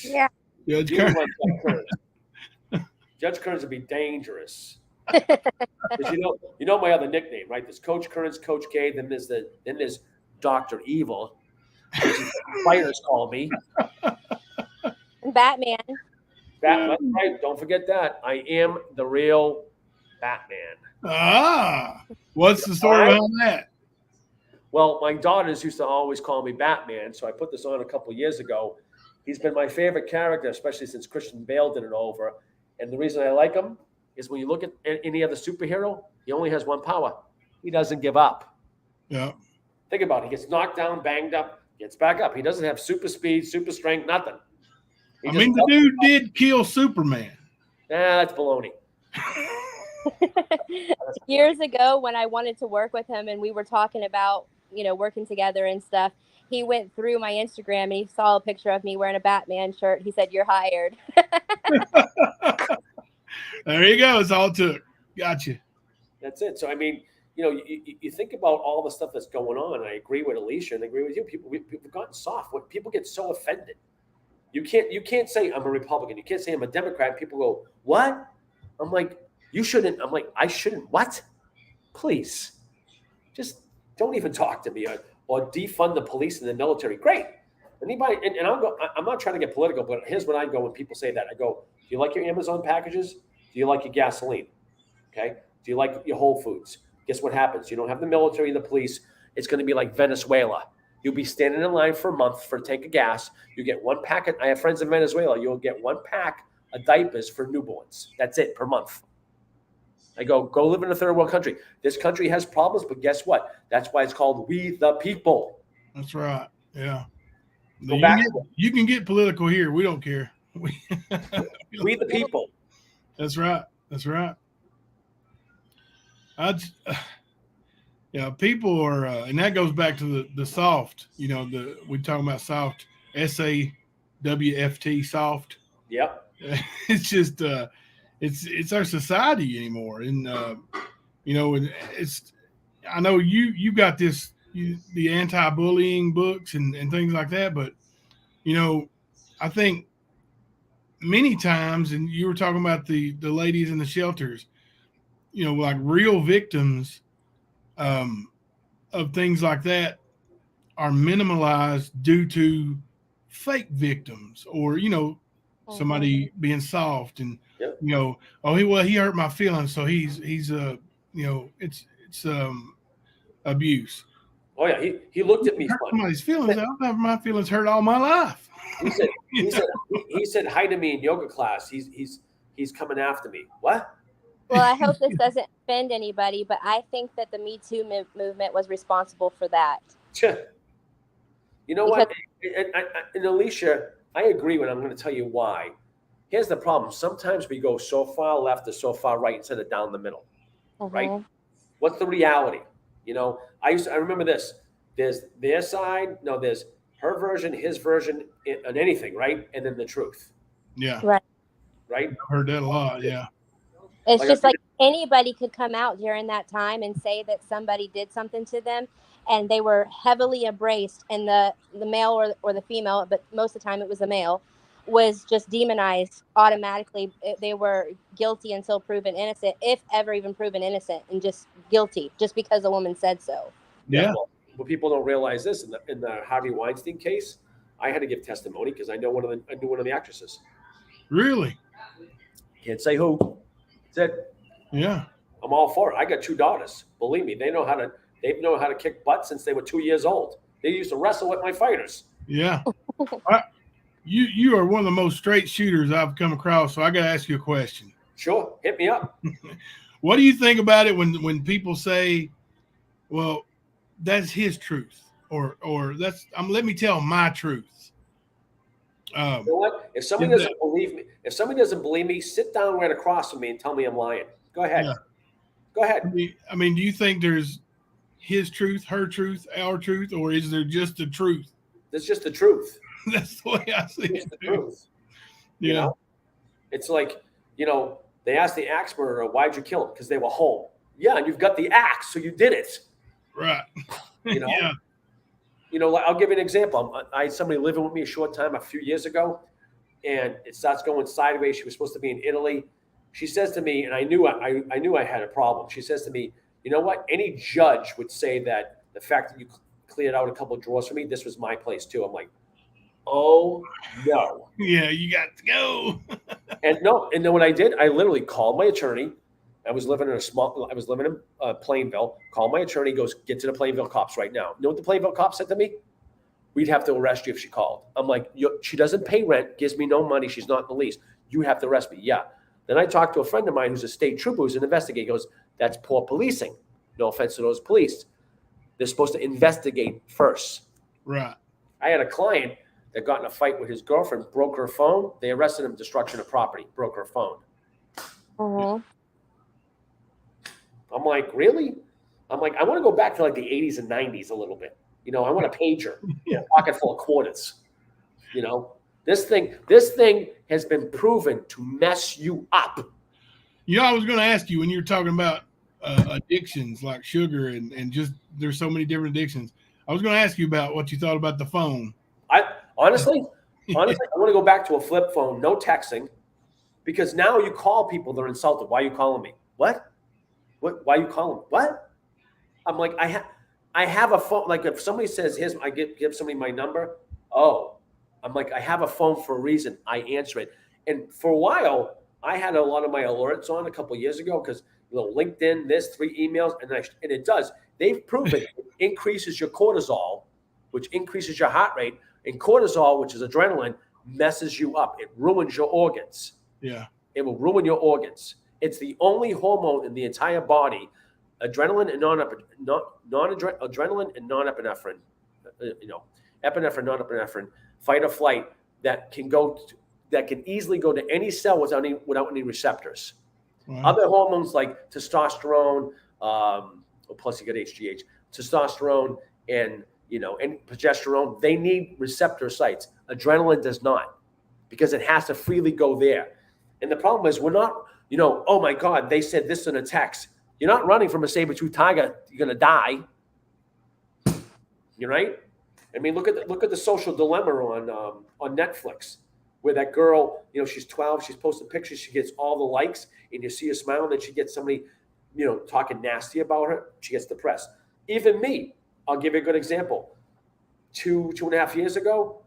Yeah. Judge Kearns. Judge Kearns would be dangerous. You know my other nickname, right? There's Coach Kearns, Coach K. Then there's Dr. Evil. Fighters call me. Batman. That's right. Don't forget that. I am the real Batman. What's the story behind that? Well, my daughters used to always call me Batman, so I put this on a couple of years ago. He's been my favorite character, especially since Christian Bale did it over. And the reason I like him, is when you look at any other superhero, he only has one power. He doesn't give up. Yeah. Think about it. He gets knocked down, banged up, gets back up. He doesn't have super speed, super strength, nothing. The dude did kill Superman. That's baloney. Years ago, when I wanted to work with him and we were talking about, working together and stuff, he went through my Instagram and he saw a picture of me wearing a Batman shirt. He said, "You're hired." There you go. It's all it took. Gotcha. That's it. So, you think about all the stuff that's going on. And I agree with Alicia and I agree with you. We've gotten soft. When people get so offended. You can't say I'm a Republican. You can't say I'm a Democrat. People go, "What?" I'm like, "You shouldn't." I'm like, "I shouldn't." What? Please, just don't even talk to me or defund the police and the military. Great. Anybody, and I'll go. I'm not trying to get political, but here's what I go when people say that. I go, "Do you like your Amazon packages? Do you like your gasoline? Okay. Do you like your Whole Foods?" Guess what happens? You don't have the military and the police. It's going to be like Venezuela. You'll be standing in line for a month for a tank of gas. You get one packet. I have friends in Venezuela. You'll get one pack of diapers for newborns. That's it per month. I go live in a third world country. This country has problems, but guess what? That's why it's called We the People. That's right. Yeah. You can get political here. We don't care. We the people. That's right. That's right. People are, and that goes back to the soft. We talking about soft, SAWFT, soft. Yep. It's just, it's our society anymore, and and it's. I know you got this, the anti-bullying books and things like that, but I think many times, and you were talking about the ladies in the shelters, like real victims of things like that are minimalized due to fake victims or, somebody being soft and, he hurt my feelings. So he's it's abuse. Oh yeah. He looked at me. Hurt somebody's feelings. I've had my feelings hurt all my life. He said hi to me in yoga class. He's coming after me. What? Well, I hope this doesn't offend anybody, but I think that the Me Too movement was responsible for that. You know what? And Alicia, I agree with. I'm going to tell you why. Here's the problem. Sometimes we go so far left or so far right instead of down the middle. Right? What's the reality? I remember this. There's their side. No, there's her version, his version, on anything, right? And then the truth. Yeah. Right. I've heard that a lot. Yeah. It's just like anybody could come out during that time and say that somebody did something to them and they were heavily embraced, and the male or the female, but most of the time it was the male, was just demonized automatically. They were guilty until proven innocent, if ever even proven innocent, and just guilty just because a woman said so. Yeah. Well, people don't realize this in the Harvey Weinstein case. I had to give testimony because I knew one of the actresses. Really? Can't say who. That's it. Yeah. I'm all for it. I got 2 daughters. Believe me, they know how to kick butt since they were 2 years old. They used to wrestle with my fighters. Yeah. You are one of the most straight shooters I've come across, so I got to ask you a question. Sure, hit me up. What do you think about it when people say, "Well, that's his truth," or that's let me tell my truth? You know what? If somebody doesn't believe me, sit down right across from me and tell me I'm lying. Go ahead. Yeah. Go ahead. I mean, do you think there's his truth, her truth, our truth, or is there just the truth? There's just the truth. That's the way I see it's it. The truth. Yeah. It's like, they asked the axe murderer, "Why'd you kill him?" Because they were home. Yeah, and you've got the axe, so you did it. Right. Yeah. I'll give you an example. I had somebody living with me a short time a few years ago, and it starts going sideways. She was supposed to be in Italy. She says to me, and I knew I had a problem. She says to me, "You know what? Any judge would say that the fact that you cleared out a couple of drawers for me, this was my place too." I'm like, oh no. Yeah, you got to go. And then what I did, I literally called my attorney. I was living in Plainville. Called my attorney, goes, "Get to the Plainville cops right now." You know what the Plainville cops said to me? "We'd have to arrest you if she called." I'm like, "She doesn't pay rent, gives me no money. She's not in the lease. You have to arrest me." Yeah. Then I talked to a friend of mine who's a state trooper, who's an investigator. He goes, that's poor policing. No offense to those police. They're supposed to investigate first. Right. I had a client that got in a fight with his girlfriend, broke her phone. They arrested him, destruction of property, broke her phone. Uh-huh. I'm like, really? I'm like, I want to go back to like the 80s and 90s a little bit. You know, I want a pager, a pocket full of quarters. You know, this thing has been proven to mess you up. You know, I was going to ask you when you were talking about addictions like sugar and just there's so many different addictions. I was going to ask you about what you thought about the phone. I honestly, I want to go back to a flip phone, no texting, because now you call people, they're insulted. Why are you calling me? What? Why are you calling me? What? I'm like, I have a phone. Like if somebody says, I give somebody my number. Oh, I'm like, I have a phone for a reason. I answer it. And for a while, I had a lot of my alerts on a couple of years ago because LinkedIn, this 3 emails, and it does. They've proven it increases your cortisol, which increases your heart rate, and cortisol, which is adrenaline, messes you up. It ruins your organs. Yeah. It will ruin your organs. It's the only hormone in the entire body, adrenaline and adrenaline and norepinephrine, epinephrine, norepinephrine, fight or flight, that can easily go to any cell without any receptors. Wow. Other hormones like testosterone, plus you get HGH, testosterone and progesterone, they need receptor sites. Adrenaline does not, because it has to freely go there. And the problem is we're not, oh my God, they said this in a text. You're not running from a saber-toothed tiger. You're going to die. You're right. I mean, look at the Social Dilemma on Netflix, where that girl, she's 12, she's posting pictures, she gets all the likes, and you see her smile, and then she gets somebody, talking nasty about her. She gets depressed. Even me, I'll give you a good example. 2.5 years ago,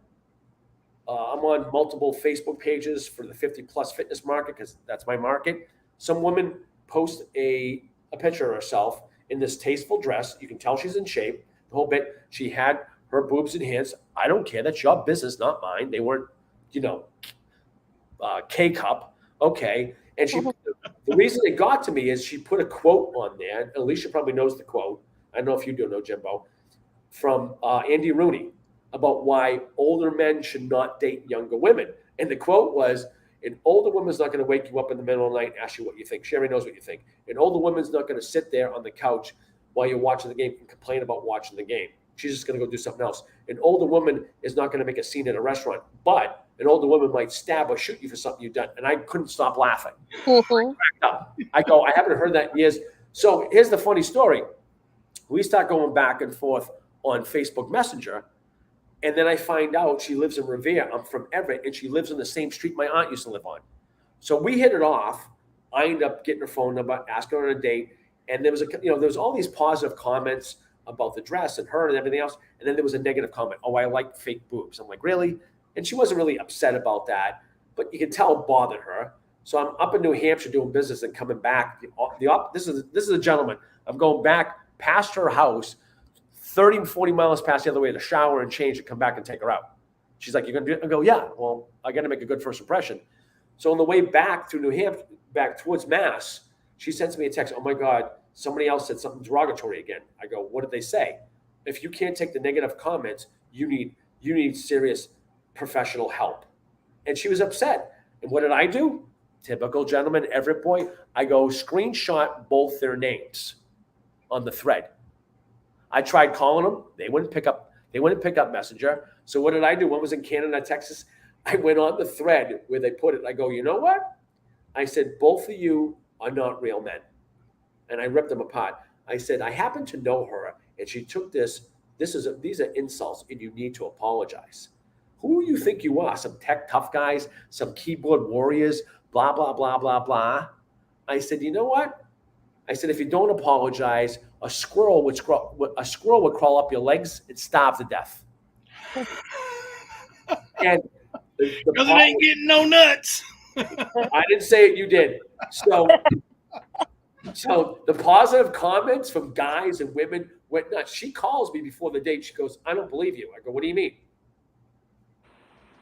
I'm on multiple Facebook pages for the 50-plus fitness market because that's my market. Some woman post a picture of herself in this tasteful dress. You can tell she's in shape. The whole bit. She had her boobs enhanced. I don't care. That's your business, not mine. They weren't, K-cup. Okay. And the reason it got to me is she put a quote on there. Alicia probably knows the quote. I don't know if you do know, Jimbo, from Andy Rooney about why older men should not date younger women. And the quote was, an older woman's not going to wake you up in the middle of the night and ask you what you think. Sherry knows what you think. An older woman's not going to sit there on the couch while you're watching the game and complain about watching the game. She's just going to go do something else. An older woman is not going to make a scene at a restaurant, but an older woman might stab or shoot you for something you've done. And I couldn't stop laughing. I cracked up. I go, I haven't heard that in years. So here's the funny story. We start going back and forth on Facebook Messenger. And then I find out she lives in Revere. I'm from Everett, and she lives on the same street my aunt used to live on. So we hit it off. I end up getting her phone number, asking her on a date. And there was there was all these positive comments about the dress and her and everything else. And then there was a negative comment. Oh, I like fake boobs. I'm like, really? And she wasn't really upset about that, but you can tell it bothered her. So I'm up in New Hampshire doing business and coming back. This is a gentleman. I'm going back past her house, 30, 40 miles past the other way to shower and change and come back and take her out. She's like, you're going to do it? I go, yeah, well, I got to make a good first impression. So on the way back through New Hampshire, back towards Mass, she sends me a text. Oh my God, somebody else said something derogatory again. I go, what did they say? If you can't take the negative comments, you need serious professional help. And she was upset. And what did I do? Typical gentleman, Everett boy. I go screenshot both their names on the thread. I tried calling them. They wouldn't pick up Messenger. So what did I do? One was in Canada, Texas. I went on the thread where they put it. I go, you know what? I said, both of you are not real men. And I ripped them apart. I said, I happen to know her, and she took this. These are insults, and you need to apologize. Who do you think you are? Some tech tough guys, some keyboard warriors, blah, blah, blah, blah, blah. I said, you know what? I said, if you don't apologize, a squirrel would crawl up your legs and starve to death. And because it ain't getting no nuts. I didn't say it, you did. So the positive comments from guys and women went nuts. She calls me before the date. She goes, I don't believe you. I go, what do you mean?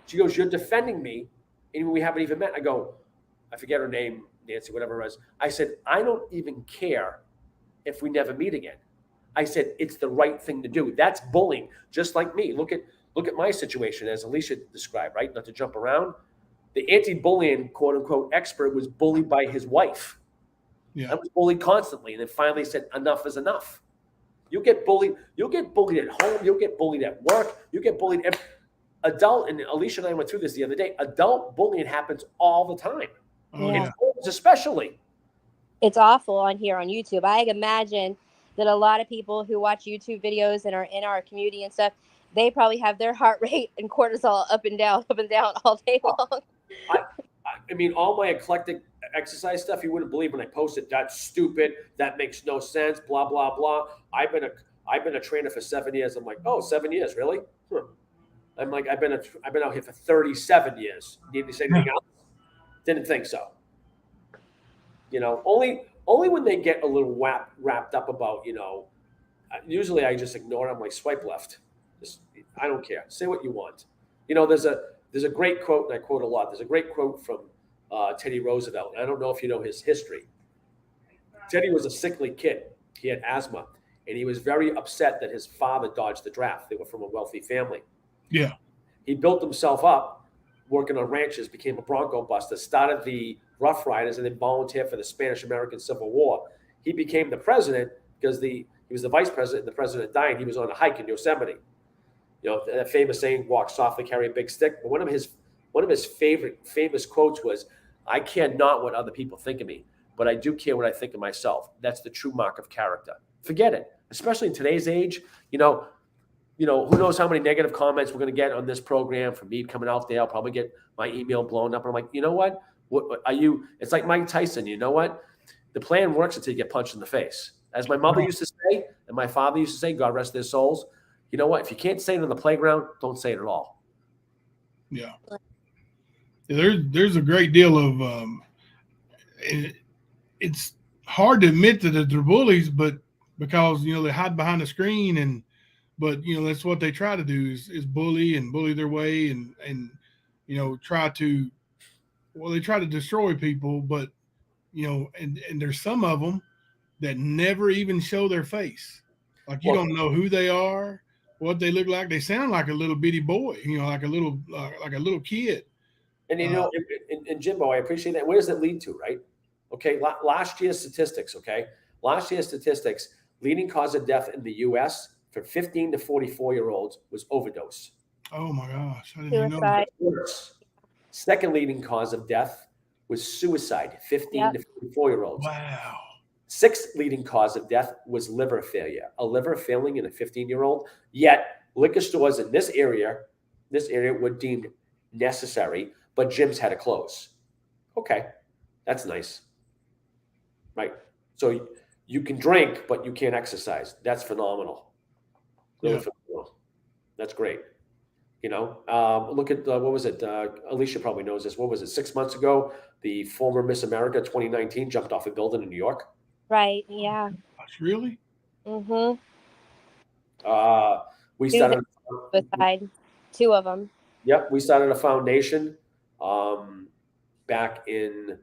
She goes, you're defending me, and we haven't even met. I go, I forget her name, Nancy, whatever it was. I said, I don't even care if we never meet again. I said, it's the right thing to do. That's bullying, just like me. Look at my situation, as Alicia described, right? Not to jump around. The anti-bullying, quote unquote, expert was bullied by his wife. Yeah. I was bullied constantly, and then finally said, enough is enough. You get bullied. You'll get bullied at home. You'll get bullied at work. You get bullied. Adult, and Alicia and I went through this the other day. Adult bullying happens all the time. Oh, Yeah. yeah. Kids especially. It's awful on here on YouTube. I imagine that a lot of people who watch YouTube videos and are in our community and stuff, they probably have their heart rate and cortisol up and down all day long. I mean, all my eclectic exercise stuff, you wouldn't believe when I posted, that's stupid, that makes no sense, blah, blah, blah. I've been a trainer for 7 years. I'm like, oh, 7 years, really? I'm like, I've been out here for 37 years. Need to say anything else? Didn't think so. You know, only when they get a little wrapped up about, you know, usually I just ignore them, like swipe left. Just, I don't care. Say what you want. You know, there's a great quote, and I quote a lot. There's a great quote from Teddy Roosevelt. I don't know if you know his history. Teddy was a sickly kid. He had asthma, and he was very upset that his father dodged the draft. They were from a wealthy family. Yeah. He built himself up working on ranches, became a Bronco buster, started the Rough Riders, and then volunteered for the Spanish-American Civil War. He became the president because he was the vice president, and the president died. He was on a hike in Yosemite. You know, that famous saying, walk softly, carry a big stick. But one of his famous quotes was, I care not what other people think of me, but I do care what I think of myself. That's the true mark of character. Forget it. Especially in today's age, you know, who knows how many negative comments we're going to get on this program from me coming out there. I'll probably get my email blown up. And I'm like, you know what? What are you? It's like Mike Tyson. You know what? The plan works until you get punched in the face. As my mother used to say, and my father used to say, God rest their souls. You know what? If you can't say it on the playground, don't say it at all. Yeah. There's a great deal of it's hard to admit that they're bullies, but because, you know, they hide behind the screen but you know, that's what they try to do is bully their way and you know, they try to destroy people, but you know, and there's some of them that never even show their face. Like you don't know who they are, what they look like. They sound like a little bitty boy, you know, like a little kid. And you know, and Jimbo, I appreciate that. Where does that lead to, right? Okay, last year's statistics. Leading cause of death in the U.S. for 15 to 44-year-olds was overdose. Oh my gosh, I didn't even know that. Second leading cause of death was suicide, 15 to 44-year-olds. Wow. Sixth leading cause of death was liver failure, a liver failing in a 15-year-old. Yet liquor stores in this area were deemed necessary, but gyms had to close. Okay, that's nice, right? So you can drink, but you can't exercise. That's phenomenal. Really phenomenal. That's great. You know, look at what was it? Alicia probably knows this. What was it? 6 months ago, the former Miss America 2019 jumped off a building in New York. Right. Yeah. Really? Mm-hmm. We started suicide. 2 of them. Yep, we started a foundation back in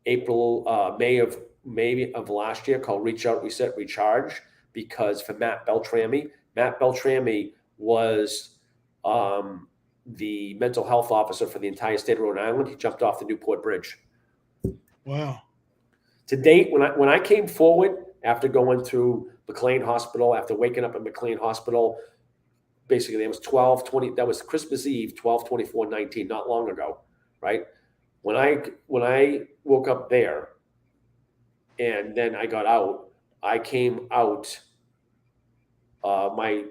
May of last year called Reach Out, Reset, Recharge, because for Matt Beltrami was the mental health officer for the entire state of Rhode Island. He jumped off the Newport Bridge. Wow. To date, when I came forward after going through McLean Hospital, after waking up at McLean Hospital, basically it was 12/20. That was Christmas Eve, 12/24/19, not long ago, right? When I woke up there, and then I got out, I came out. My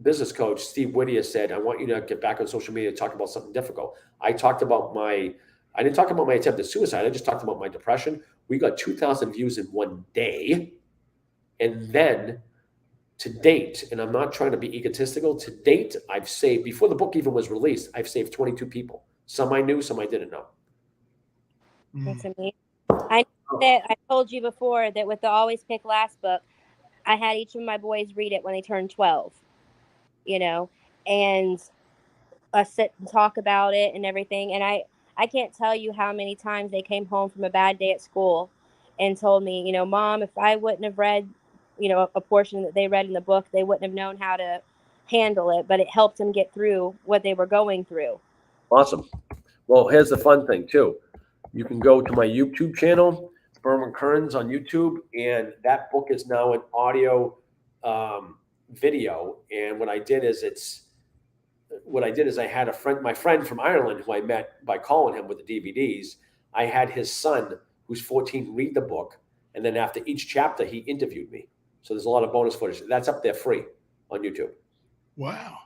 business coach, Steve Whittier, said, I want you to get back on social media and talk about something difficult. I didn't talk about my attempt at suicide. I just talked about my depression. We got 2,000 views in one day. And then to date, and I'm not trying to be egotistical, to date, I've saved, before the book even was released, I've saved 22 people. Some I knew, some I didn't know. That's amazing. I told you before that with the Always Pick Last book, I had each of my boys read it when they turned 12, you know, and us sit and talk about it and everything. And I can't tell you how many times they came home from a bad day at school and told me, Mom, if I wouldn't have read, a portion that they read in the book, they wouldn't have known how to handle it, but it helped them get through what they were going through. Awesome. Well, here's the fun thing too. You can go to my YouTube channel, Berman Kearns on YouTube, and that book is now an audio video. And what I did is I had my friend from Ireland who I met by calling him with the DVDs. I had his son, who's 14, read the book. And then after each chapter, he interviewed me. So there's a lot of bonus footage. That's up there free on YouTube. Wow.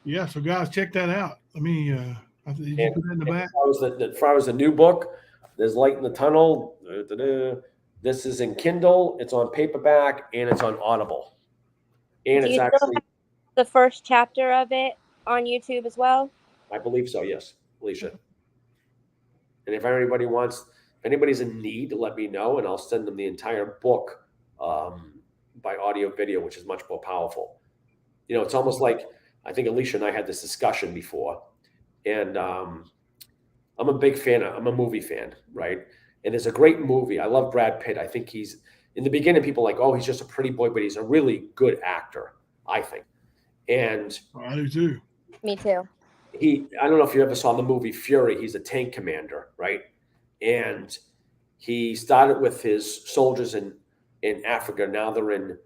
Yeah. So guys, check that out. Let me, did you put that in the back? As far as the new book, there's Light in the Tunnel. This is in Kindle. It's on paperback and it's on Audible. And it's actually the first chapter of it on YouTube as well? I believe so, yes, Alicia. And if anybody's in need, let me know, and I'll send them the entire book by audio video, which is much more powerful. It's almost like, I think Alicia and I had this discussion before, and I'm a big fan. I'm a movie fan, right? And there's a great movie. I love Brad Pitt. I think in the beginning, people are like, oh, he's just a pretty boy, but he's a really good actor, I think. And I do too. Me too. I don't know if you ever saw the movie Fury. He's a tank commander, right? And he started with his soldiers in Africa. Now they're in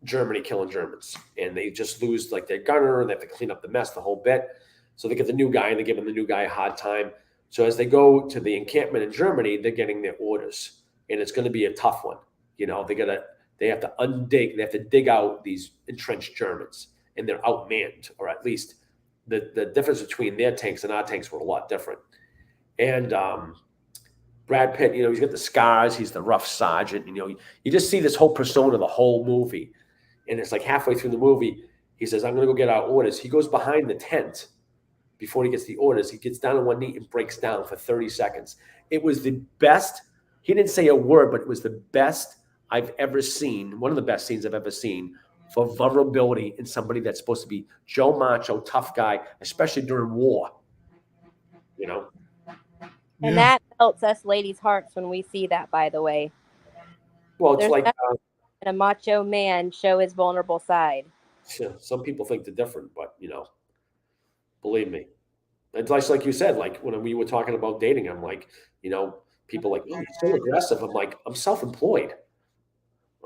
Germany killing Germans. And they just lose like their gunner, and they have to clean up the mess, the whole bit. So they get the new guy, and they give him the new guy a hard time. So as they go to the encampment in Germany, they're getting their orders. And it's going to be a tough one. They have to dig out these entrenched Germans. And they're outmanned, or at least the difference between their tanks and our tanks were a lot different. And Brad Pitt, he's got the scars. He's the rough sergeant. You just see this whole persona the whole movie. And it's like halfway through the movie, he says, I'm going to go get our orders. He goes behind the tent before he gets the orders. He gets down on one knee and breaks down for 30 seconds. It was the best. He didn't say a word, but it was the best I've ever seen. One of the best scenes I've ever seen for vulnerability in somebody that's supposed to be Joe Macho, tough guy, especially during war. And that melts us ladies' hearts when we see that, by the way. Well, it's like a macho man show his vulnerable side. Some people think they're different, but believe me. It's like you said, like when we were talking about dating, I'm like, people like, oh, you're so aggressive. I'm like, I'm self-employed.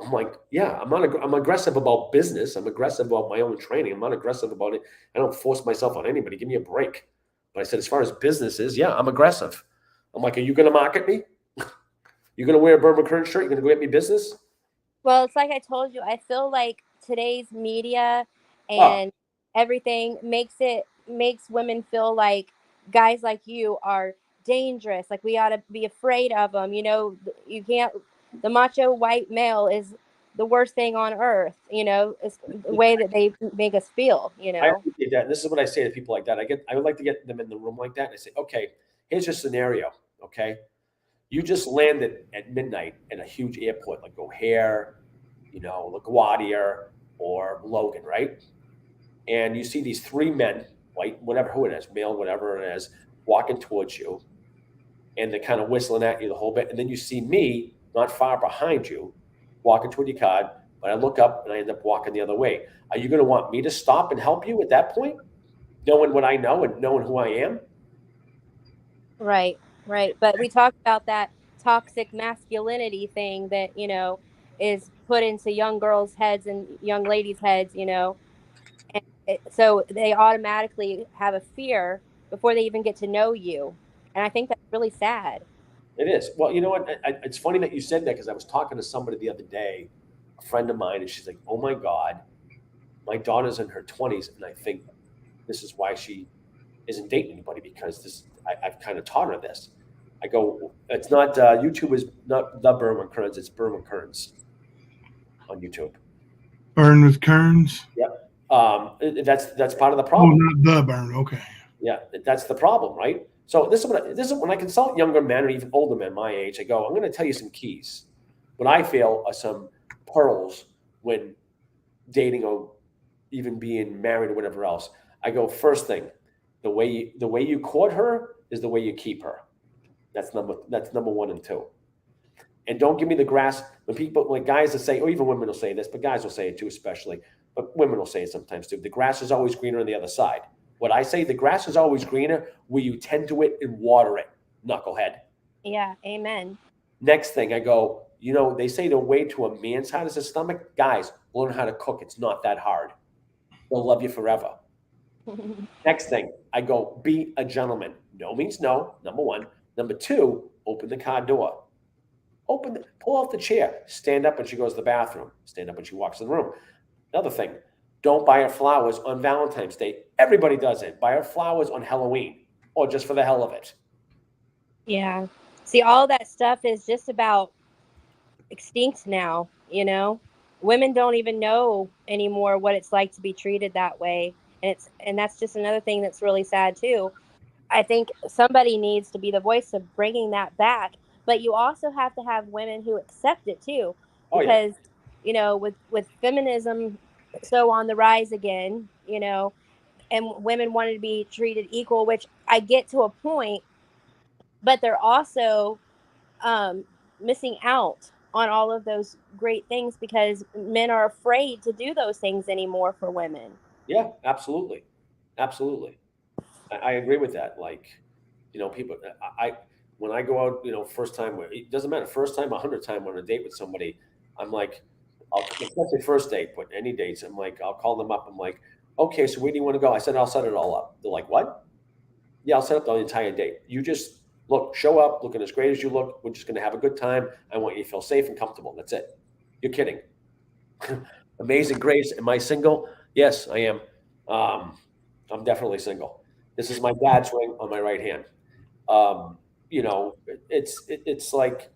I'm like, yeah, I'm aggressive about business. I'm aggressive about my own training. I'm not aggressive about it. I don't force myself on anybody. Give me a break. But I said, as far as business is, yeah, I'm aggressive. I'm like, are you going to market me? You're going to wear a Berman Kearns shirt? You're going to go get me business? Well, it's like I told you, I feel like today's media and everything makes women feel like guys like you are dangerous. Like we ought to be afraid of them. You can't. The macho white male is the worst thing on earth. It's the way that they make us feel. I appreciate that. And this is what I say to people like that. I would like to get them in the room like that. And I say, okay, here's your scenario. Okay, you just landed at midnight at a huge airport like O'Hare, LaGuardia, or Logan, right? And you see these three men, white, whatever, who it is, male, whatever it is, walking towards you, and they're kind of whistling at you the whole bit. And then you see me not far behind you, walking toward your car, but I look up and I end up walking the other way. Are you going to want me to stop and help you at that point, knowing what I know and knowing who I am? Right. But we talked about that toxic masculinity thing that, is put into young girls' heads and young ladies' heads, And so they automatically have a fear before they even get to know you. And I think that's really sad. It is. Well, you know what? It's funny that you said that because I was talking to somebody the other day, a friend of mine, and she's like, oh my God, my daughter's in her 20s. And I think this is why she isn't dating anybody, because I've kind of taught her this. I go, it's not, YouTube is not the Berman Kearns, it's Berman Kearns on YouTube. Burn with Kearns? Yep. That's part of the problem. Oh, not the Burn, okay. Yeah, that's the problem, right? So this is when I consult younger men or even older men my age, I go, I'm going to tell you some keys. What I feel are some pearls when dating or even being married or whatever else. I go, first thing, The way you court her is the way you keep her. That's number 1 and 2. And don't give me the grass. When guys will say, or even women will say this, but guys will say it too, especially. But women will say it sometimes too. The grass is always greener on the other side. What I say, the grass is always greener where you tend to it and water it, knucklehead. Yeah, amen. Next thing I go, they say the way to a man's heart is his stomach. Guys, learn how to cook. It's not that hard. They'll love you forever. Next thing, I go, be a gentleman. No means no, number 1. Number 2, open the car door. Pull out the chair. Stand up when she goes to the bathroom. Stand up when she walks in the room. Another thing, don't buy her flowers on Valentine's Day. Everybody does it. Buy her flowers on Halloween or just for the hell of it. Yeah. See, all that stuff is just about extinct now, Women don't even know anymore what it's like to be treated that way. And that's just another thing that's really sad too. I think somebody needs to be the voice of bringing that back, but you also have to have women who accept it too, because with feminism so on the rise again, and women wanted to be treated equal, which I get to a point, but they're also missing out on all of those great things because men are afraid to do those things anymore for women. Yeah, absolutely. I agree with that. People, when I go out, first time, it doesn't matter, first time, 100 time on a date with somebody, I'm like, especially first date, but any dates, I'm like, I'll call them up. I'm like, okay, so where do you want to go? I said, I'll set it all up. They're like, what? Yeah, I'll set up the entire date. You just show up looking as great as you look. We're just going to have a good time. I want you to feel safe and comfortable. That's it. You're kidding. Amazing Grace. Am I single? Yes, I am. I'm definitely single. This is my dad's ring on my right hand. It's like,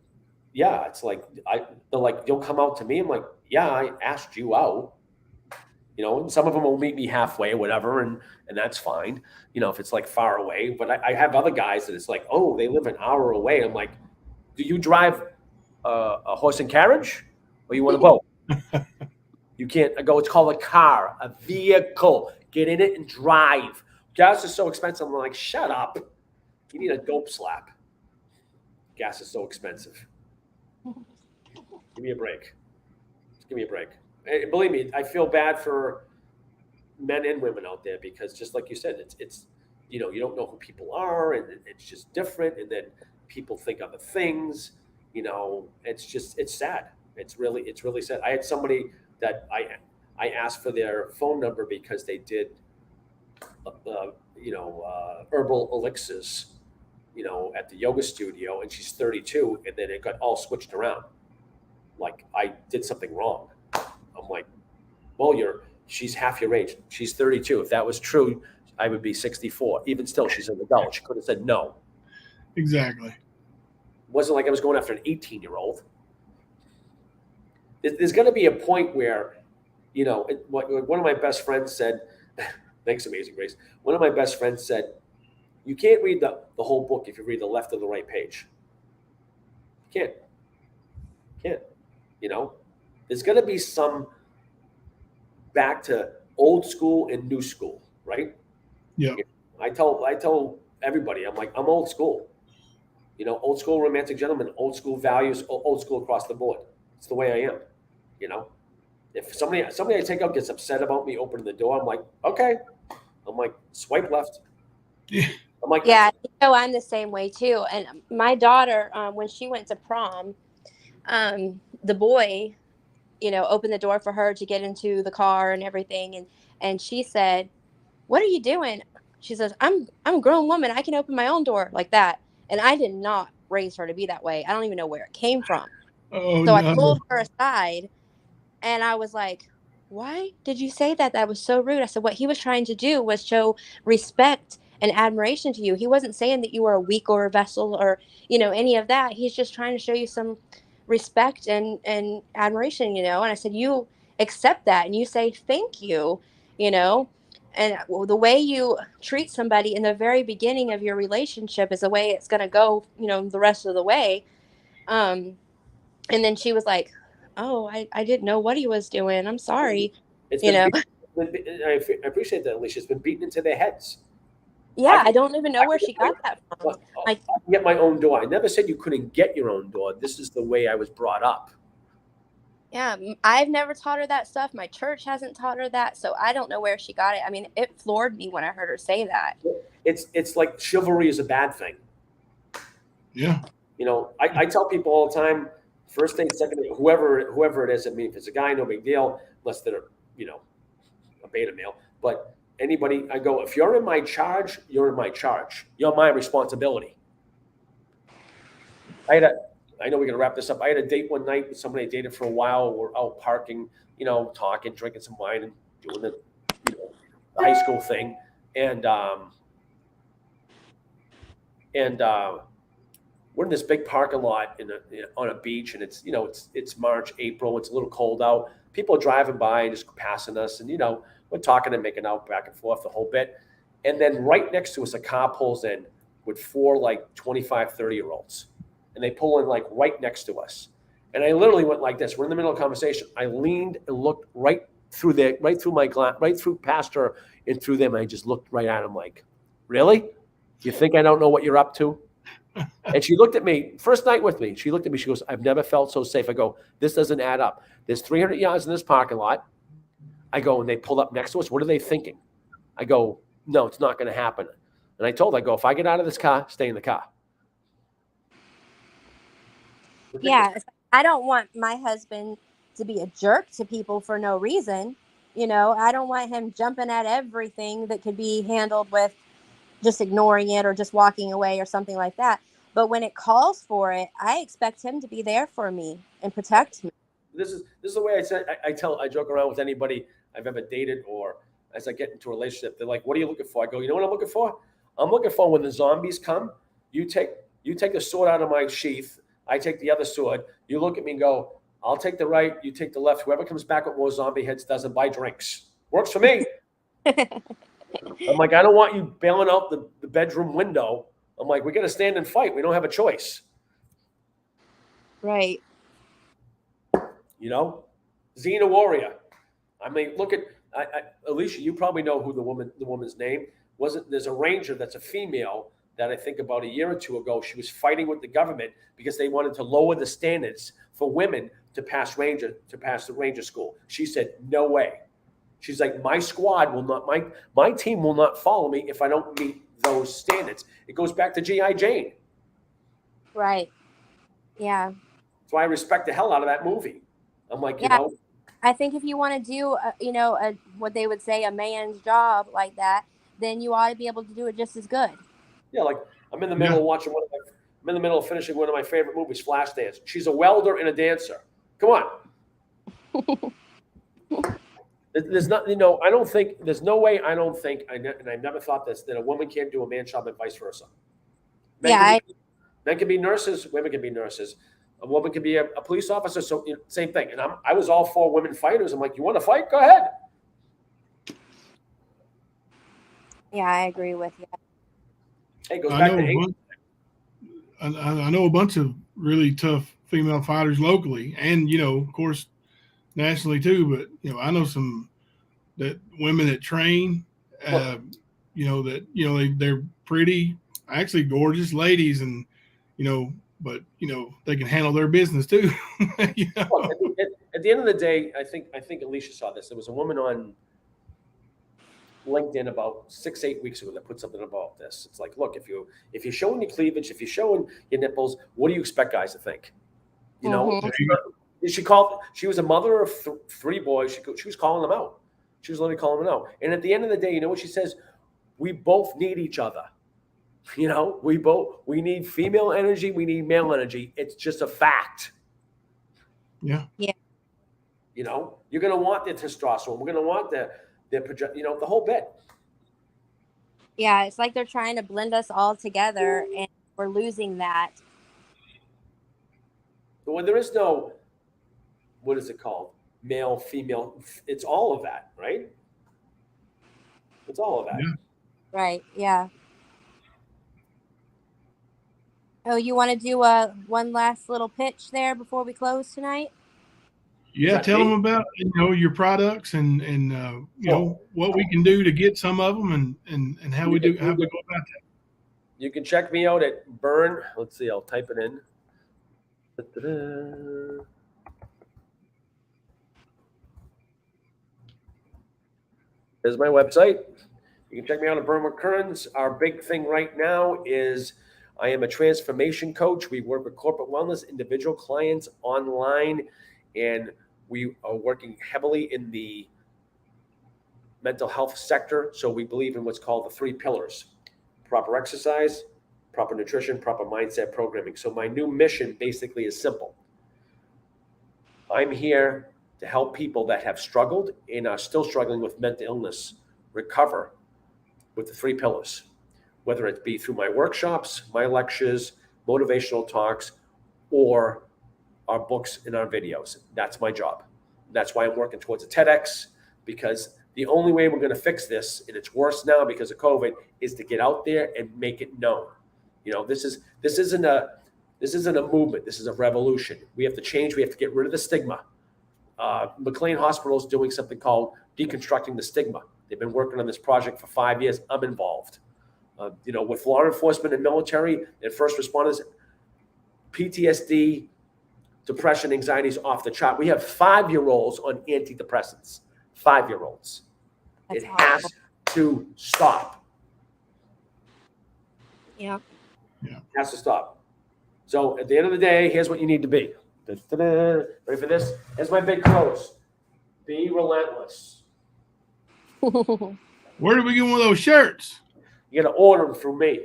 yeah, it's like, they're like, you'll come out to me. I'm like, yeah, I asked you out. And some of them will meet me halfway or whatever, and that's fine. If it's like far away. But I have other guys that it's like, oh, they live an hour away. I'm like, do you drive a horse and carriage, or you want a boat? You can't. I go, it's called a car, a vehicle. Get in it and drive. Gas is so expensive. I'm like, shut up. You need a dope slap. Gas is so expensive. Give me a break. Just give me a break. And believe me, I feel bad for men and women out there because, just like you said, it's you don't know who people are, and it's just different. And then people think other things. It's sad. It's really sad. I had somebody that I asked for their phone number because they did herbal elixirs, at the yoga studio, and she's 32, and then it got all switched around. Like I did something wrong. I'm like, well, she's half your age. She's 32. If that was true, I would be 64. Even still, she's an adult. She could have said no. Exactly. It wasn't like I was going after an 18-year-old. There's going to be a point where, one of my best friends said, thanks, Amazing Grace. One of my best friends said, you can't read the whole book if you read the left or the right page. You can't. There's going to be some back to old school and new school, right? Yeah. I tell everybody, I'm like, I'm old school. Old school romantic gentleman, old school values, old school across the board. It's the way I am. If somebody I take out gets upset about me opening the door, I'm like, okay. I'm like, swipe left. Yeah. I'm like, yeah, I'm the same way too. And my daughter, when she went to prom, the boy, opened the door for her to get into the car and everything. And she said, what are you doing? She says, I'm a grown woman. I can open my own door like that. And I did not raise her to be that way. I don't even know where it came from. Oh, so no. I pulled her aside and I was like, why did you say that? That was so rude. I said, what he was trying to do was show respect and admiration to you. He wasn't saying that you were a weak or a vessel or, any of that. He's just trying to show you some respect and admiration, and I said, you accept that and you say thank you, and the way you treat somebody in the very beginning of your relationship is the way it's going to go, the rest of the way. And then she was like, oh, I didn't know what he was doing. I'm sorry. I appreciate that, Alicia. It's been beaten into their heads. Yeah, I don't even know where she got that from. Well, I can get my own door. I never said you couldn't get your own door. This is the way I was brought up. Yeah, I've never taught her that stuff. My church hasn't taught her that, so I don't know where she got it. I mean, it floored me when I heard her say that. It's like chivalry is a bad thing. Yeah. You know, I tell people all the time, first date, second date, whoever it is. I mean, if it's a guy, no big deal, unless they're, you know, a beta male. But anybody, I go, if you're in my charge, you're in my charge. You're my responsibility. I know we're gonna wrap this up. I had a date one night with somebody I dated for a while. We're out parking, you know, talking, drinking some wine, and doing the, you know, the high school thing. And we're in this big parking lot on a beach, and it's, you know, it's March, April. It's a little cold out. People are driving by and just passing us, and, you know, we're talking and making out back and forth the whole bit. And then right next to us, a car pulls in with four like 25, 30-year-olds. And they pull in like right next to us. And I literally went like this. We're in the middle of a conversation. I leaned and looked right through my glass, right through past her and through them. I just looked right at him like, really? You think I don't know what you're up to? And she looked at me, first night with me. She looked at me. She goes, I've never felt so safe. I go, this doesn't add up. There's 300 yards in this parking lot. I go, and they pulled up next to us. What are they thinking? I go, no, it's not going to happen. And I told her, I go, if I get out of this car, stay in the car. Yeah, I don't want my husband to be a jerk to people for no reason. You know, I don't want him jumping at everything that could be handled with just ignoring it or just walking away or something like that. But when it calls for it, I expect him to be there for me and protect me. This is the way I joke around with anybody I've ever dated, or as I get into a relationship, they're like, what are you looking for? I go, you know what I'm looking for? I'm looking for when the zombies come, you take the sword out of my sheath, I take the other sword, you look at me and go, I'll take the right, you take the left. Whoever comes back with more zombie heads doesn't buy drinks. Works for me. I'm like, I don't want you bailing out the bedroom window. I'm like, we got to stand and fight. We don't have a choice. Right. You know, Xena Warrior. I mean, look at Alicia. You probably know who the woman's name wasn't. There's a ranger that's a female that I think about a year or two ago, she was fighting with the government because they wanted to lower the standards for women to pass the ranger school. She said, no way. She's like, my squad will not, my team will not follow me if I don't meet those standards. It goes back to G.I. Jane. Right. Yeah. That's why I respect the hell out of that movie. I'm like, you Yeah. know. I think if you want to do, what they would say, a man's job like that, then you ought to be able to do it just as good. Yeah, like I'm in the middle of watching I'm in the middle of finishing one of my favorite movies, Flashdance. She's a welder and a dancer. Come on. There's not, you know, I don't think, there's no way I don't think, and I never thought this, that a woman can't do a man's job and vice versa. Men can be nurses, women can be nurses. A woman can be a police officer, so same thing. And I was all for women fighters. I'm like, you want to fight? Go ahead. Yeah, I agree with you. Hey, goes back to I know a bunch of really tough female fighters locally, and of course, nationally too. But I know some that women that train. They're pretty, actually gorgeous ladies, and but they can handle their business too. Look, at the end of the day, I think Alicia saw this. There was a woman on LinkedIn about 6-8 weeks ago that put something about this. It's like, look, if you're showing your cleavage, if you're showing your nipples, what do you expect guys to think? You know, she was a mother of 3 boys. She was calling them out. She was literally calling them out. And at the end of the day, you know what she says? We both need each other. You know, we need female energy. We need male energy. It's just a fact. Yeah. Yeah. You know, you're going to want the testosterone. We're going to want the whole bit. Yeah, it's like they're trying to blend us all together, and we're losing that. But when there is no, what is it called? Male, female. It's all of that, right? It's all of that. Yeah. Right. Yeah. Oh, you want to do one last little pitch there before we close tonight? Yeah, that tell me? them about your products and what we can do to get some of them and how we go about that. You can check me out at Burn. Let's see, I'll type it in. Da-da-da. There's my website. You can check me out at Burn with Kearns. Our big thing right now is I am a transformation coach. We work with corporate wellness, individual clients online, and we are working heavily in the mental health sector. So we believe in what's called the 3 pillars: proper exercise, proper nutrition, proper mindset programming. So my new mission basically is simple. I'm here to help people that have struggled and are still struggling with mental illness recover with the 3 pillars, whether it be through my workshops, my lectures, motivational talks, or our books and our videos. That's my job. That's why I'm working towards a TEDx, because the only way we're going to fix this, and it's worse now because of COVID, is to get out there and make it known. This isn't a movement. This is a revolution. We have to change. We have to get rid of the stigma. McLean Hospital is doing something called deconstructing the stigma. They've been working on this project for 5 years. I'm involved. With law enforcement and military and first responders, PTSD, depression, anxiety is off the chart. We have 5-year-olds on antidepressants. 5-year-olds. It has to stop. Yeah. It has to stop. So at the end of the day, here's what you need to be. Da-da-da. Ready for this? Here's my big close. Be relentless. Where do we get one of those shirts? You got to order them through me.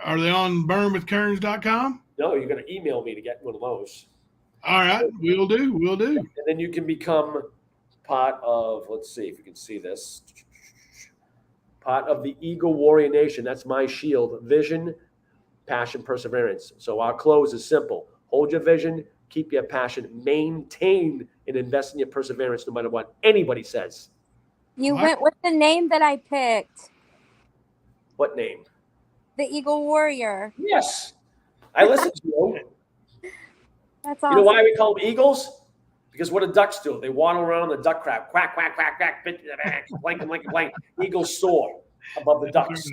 Are they on burnwithkearns.com? No, you're going to email me to get one of those. All right, we'll do. And then you can become part of, let's see if you can see this, part of the Eagle Warrior Nation. That's my shield: vision, passion, perseverance. So our close is simple: hold your vision, keep your passion, maintain and invest in your perseverance no matter what anybody says. You went with the name that I picked. What name? The Eagle Warrior. Yes. I listen to you. That's awesome. You know why we call them eagles? Because what do ducks do? They waddle around the duck crap. Quack, quack, quack, quack. Blank, blank, blank. Eagles soar above the ducks.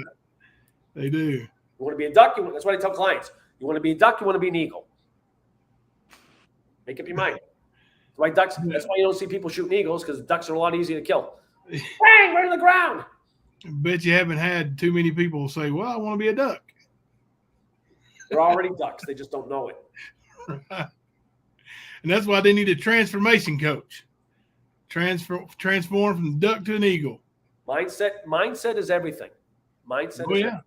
They do. You want to be a duck? That's what I tell clients. You want to be a duck? You want to be an eagle? Make up your mind. That's why you don't see people shooting eagles, because ducks are a lot easier to kill. Bang! Right on the ground. I bet you haven't had too many people say, well, I want to be a duck. They're already ducks. They just don't know it. And that's why they need a transformation coach. Transform from duck to an eagle. Mindset is everything. Mindset is everything.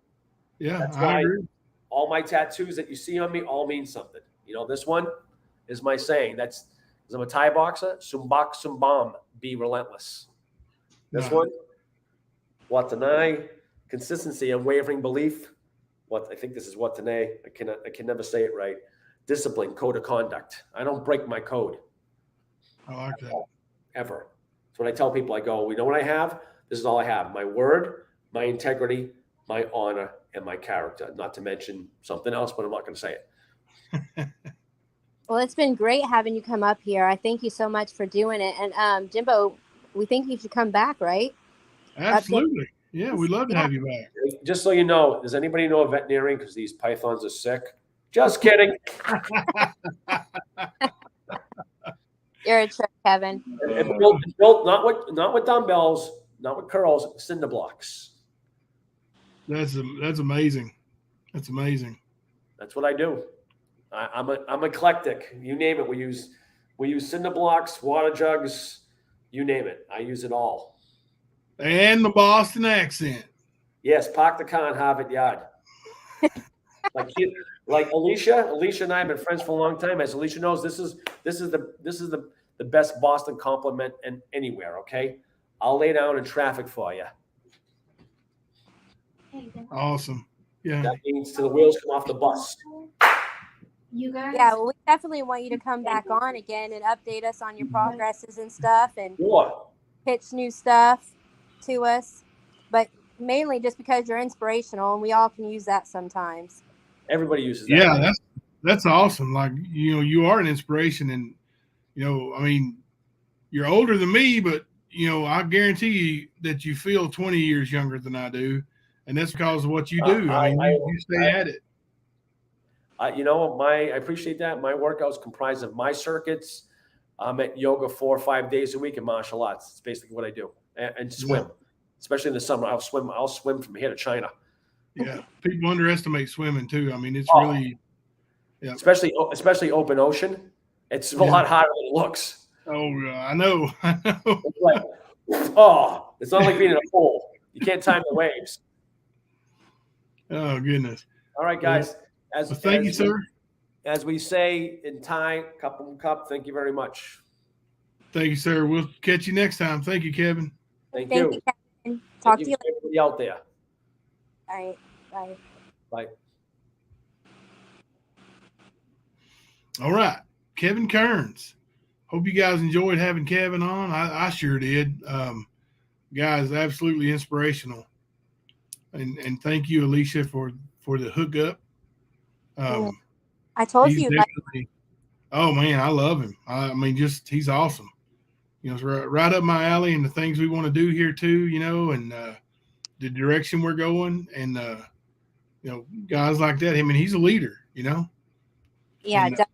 Yeah, that's I why agree. All my tattoos that you see on me all mean something. This one is my saying. Because I'm a Thai boxer. Sumbak Sumbam, be relentless. This one, Watanai, consistency, unwavering belief. I think this is Watanai. I can never say it right. Discipline, code of conduct. I don't break my code. I like that. Ever. So when I tell people, I go, you know what I have? This is all I have: my word, my integrity, my honor, and my character. Not to mention something else, but I'm not going to say it. Well, it's been great having you come up here. I thank you so much for doing it. And Jimbo, we think you should come back, right? Absolutely. Yeah, we'd love to have you back. Just so you know, does anybody know a veterinarian? Because these pythons are sick. Just kidding. You're a trick, Kevin. And built not with dumbbells, not with curls, cinder blocks. That's amazing. That's amazing. That's what I do. I'm eclectic. You name it. We use cinder blocks, water jugs, you name it. I use it all. And the Boston accent. Yes, park the car in Harvard Yard. Like Alicia and I have been friends for a long time. As Alicia knows, this is the best Boston compliment anywhere. Okay, I'll lay down in traffic for you. Awesome. Yeah. That means till the wheels come off the bus. You guys. Yeah, well, we definitely want you to come back on again and update us on your progresses and stuff, and pitch new stuff to us. But mainly just because you're inspirational, and we all can use that sometimes. Everybody uses that. Yeah, that's awesome. Like, you are an inspiration, and I mean, you're older than me, but I guarantee you that you feel 20 years younger than I do, and that's because of what you do. I mean, you stay at it. I appreciate that. My workouts comprise of my circuits. I'm at yoga 4 or 5 days a week and martial arts. It's basically what I do, and swim, especially in the summer. I'll swim from here to China. Yeah, people underestimate swimming too. I mean, it's really, especially open ocean. It's a lot harder than it looks. Oh, I know. It's like, it's not like being in a pool. You can't time the waves. Oh goodness! All right, guys. Thank you, sir. As we say in Thai, cup. Thank you very much. Thank you, sir. We'll catch you next time. Thank you, Kevin. Thank you, Kevin. Talk to you later. Everybody out there. All right. Bye. Bye. All right, Kevin Kearns. Hope you guys enjoyed having Kevin on. I sure did. Guys, absolutely inspirational. And thank you, Alicia, for the hookup. I told you. Oh man, I love him. I mean, he's awesome. It's right up my alley, and the things we want to do here too. And the direction we're going, and guys like that. I mean, he's a leader. Yeah. And,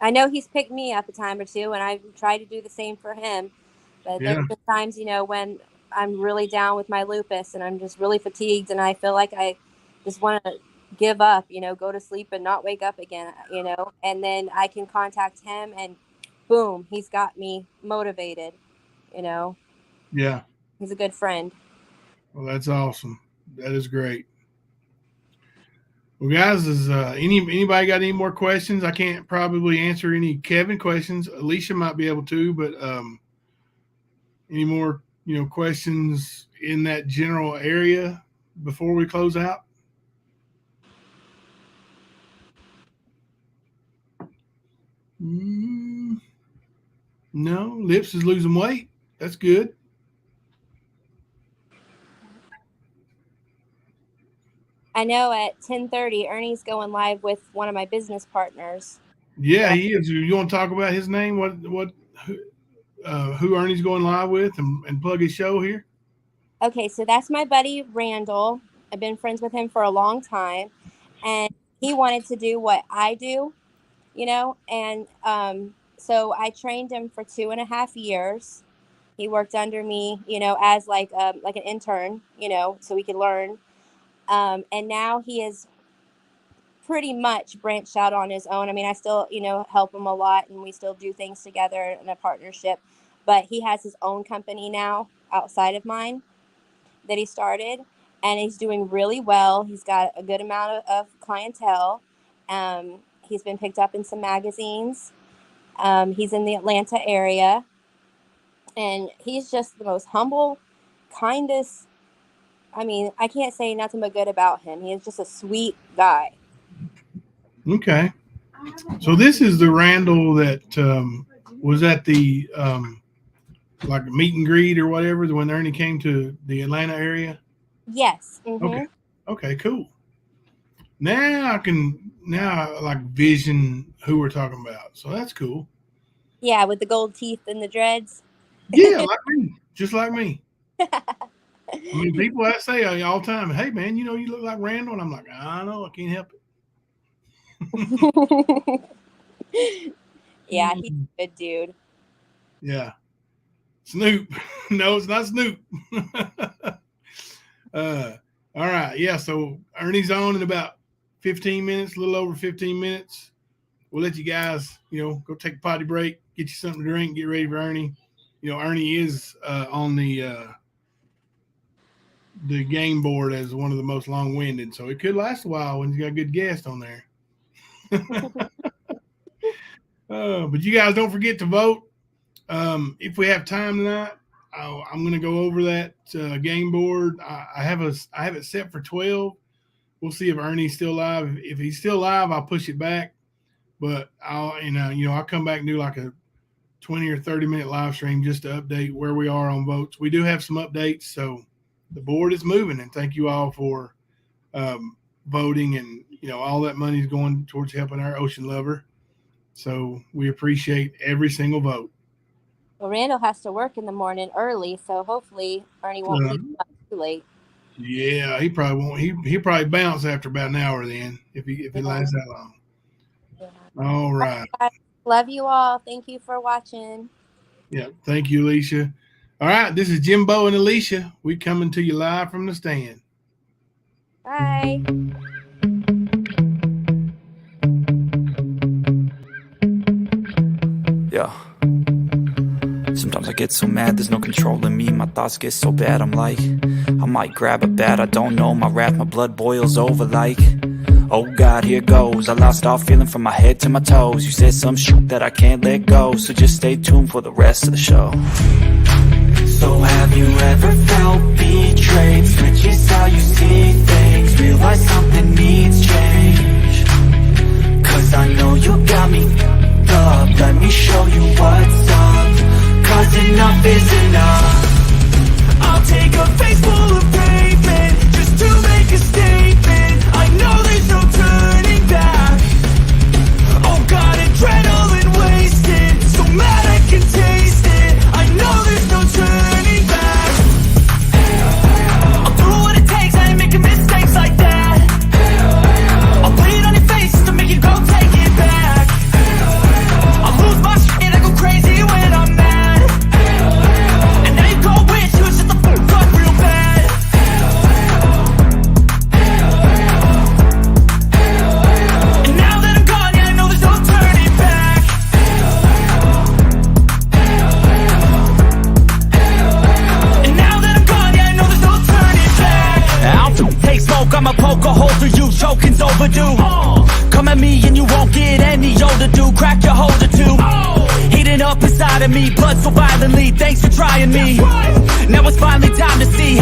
I know he's picked me up a time or two, and I try to do the same for him. But there's been times, when I'm really down with my lupus and I'm just really fatigued and I feel like I just want to give up, go to sleep and not wake up again, and then I can contact him and boom, he's got me motivated, Yeah. He's a good friend. Well, that's awesome. That is great. Well, guys, is anybody got any more questions? I can't probably answer any Kevin questions. Alicia might be able to, but any more questions in that general area before we close out? No, Lips is losing weight. That's good. I know at 10:30, Ernie's going live with one of my business partners. Yeah, he is. You want to talk about his name? Who Ernie's going live with and plug his show here? Okay, so that's my buddy Randall. I've been friends with him for a long time, and he wanted to do what I do, and so I trained him for 2.5 years. He worked under me, as like an intern, so we could learn. And now he is pretty much branched out on his own. I mean, I still, help him a lot, and we still do things together in a partnership. But he has his own company now outside of mine that he started, and he's doing really well. He's got a good amount of clientele. He's been picked up in some magazines. He's in the Atlanta area, and he's just the most humble, kindest. I mean, I can't say nothing but good about him. He is just a sweet guy. Okay. So this is the Randall that was at the like meet and greet or whatever when Ernie came to the Atlanta area? Yes. Mm-hmm. Okay, cool. Now I like vision who we're talking about. So that's cool. Yeah, with the gold teeth and the dreads. Yeah, like me. Just like me. I mean, people that say all the time, hey man, you look like Randall, and I'm like, I know, I can't help it. Yeah, he's a good dude. Yeah. Snoop. No, it's not Snoop. All right. Yeah. So Ernie's on in about 15 minutes, a little over 15 minutes. We'll let you guys, go take a potty break, get you something to drink, get ready for Ernie. Ernie is on the game board as one of the most long-winded, so it could last a while when you got a good guest on there. But you guys don't forget to vote. If we have time tonight, I'm going to go over that game board. I have it set for 12. We'll see if Ernie's still live. If he's still live, I'll push it back. But I'll come back and do like a 20 or 30-minute live stream just to update where we are on votes. We do have some updates, so the board is moving, and thank you all for voting, and all that money is going towards helping our ocean lover. So we appreciate every single vote. Well, Randall has to work in the morning early, so hopefully Ernie won't keep him up too late. Yeah, he probably won't. He probably bounce after about an hour then if he lasts that long. Yeah. All right. Love you all. Thank you for watching. Yeah. Thank you, Alicia. All right. This is Jimbo and Alicia. We coming to you live from the stand. Bye. Yeah. Sometimes I get so mad, there's no controlling me. My thoughts get so bad, I'm like, I might grab a bat, I don't know. My wrath, my blood boils over like, oh God, here goes. I lost all feeling from my head to my toes. You said some shit that I can't let go, so just stay tuned for the rest of the show. So have you ever felt betrayed? Switches how you see things, realize something needs change. Cause I know you got me up, let me show you what's up. Cause enough is enough. I'll take a face full of pavement just to make a statement. I know there's no turning back. Oh God, adrenaline wasted, so mad I can taste it. I know there's no turning back. I'll do what it takes, I ain't making mistakes like that. I'll bleed on your face to make you go take it back. I'll lose my shit, I go crazy when I'm mad. And now you go wish you shut the fuck up real bad. And now that I'm gone, yeah, I know there's no turning back. And now that I'm gone, yeah, I know there's no turning back. I'll take smoke, I'ma poke a hole through you, choking's overdue. Come at me and you won't get any older, dude. Crack your holder too. Heating up inside of me, blood so violently. Thanks for trying me. Now it's finally time to see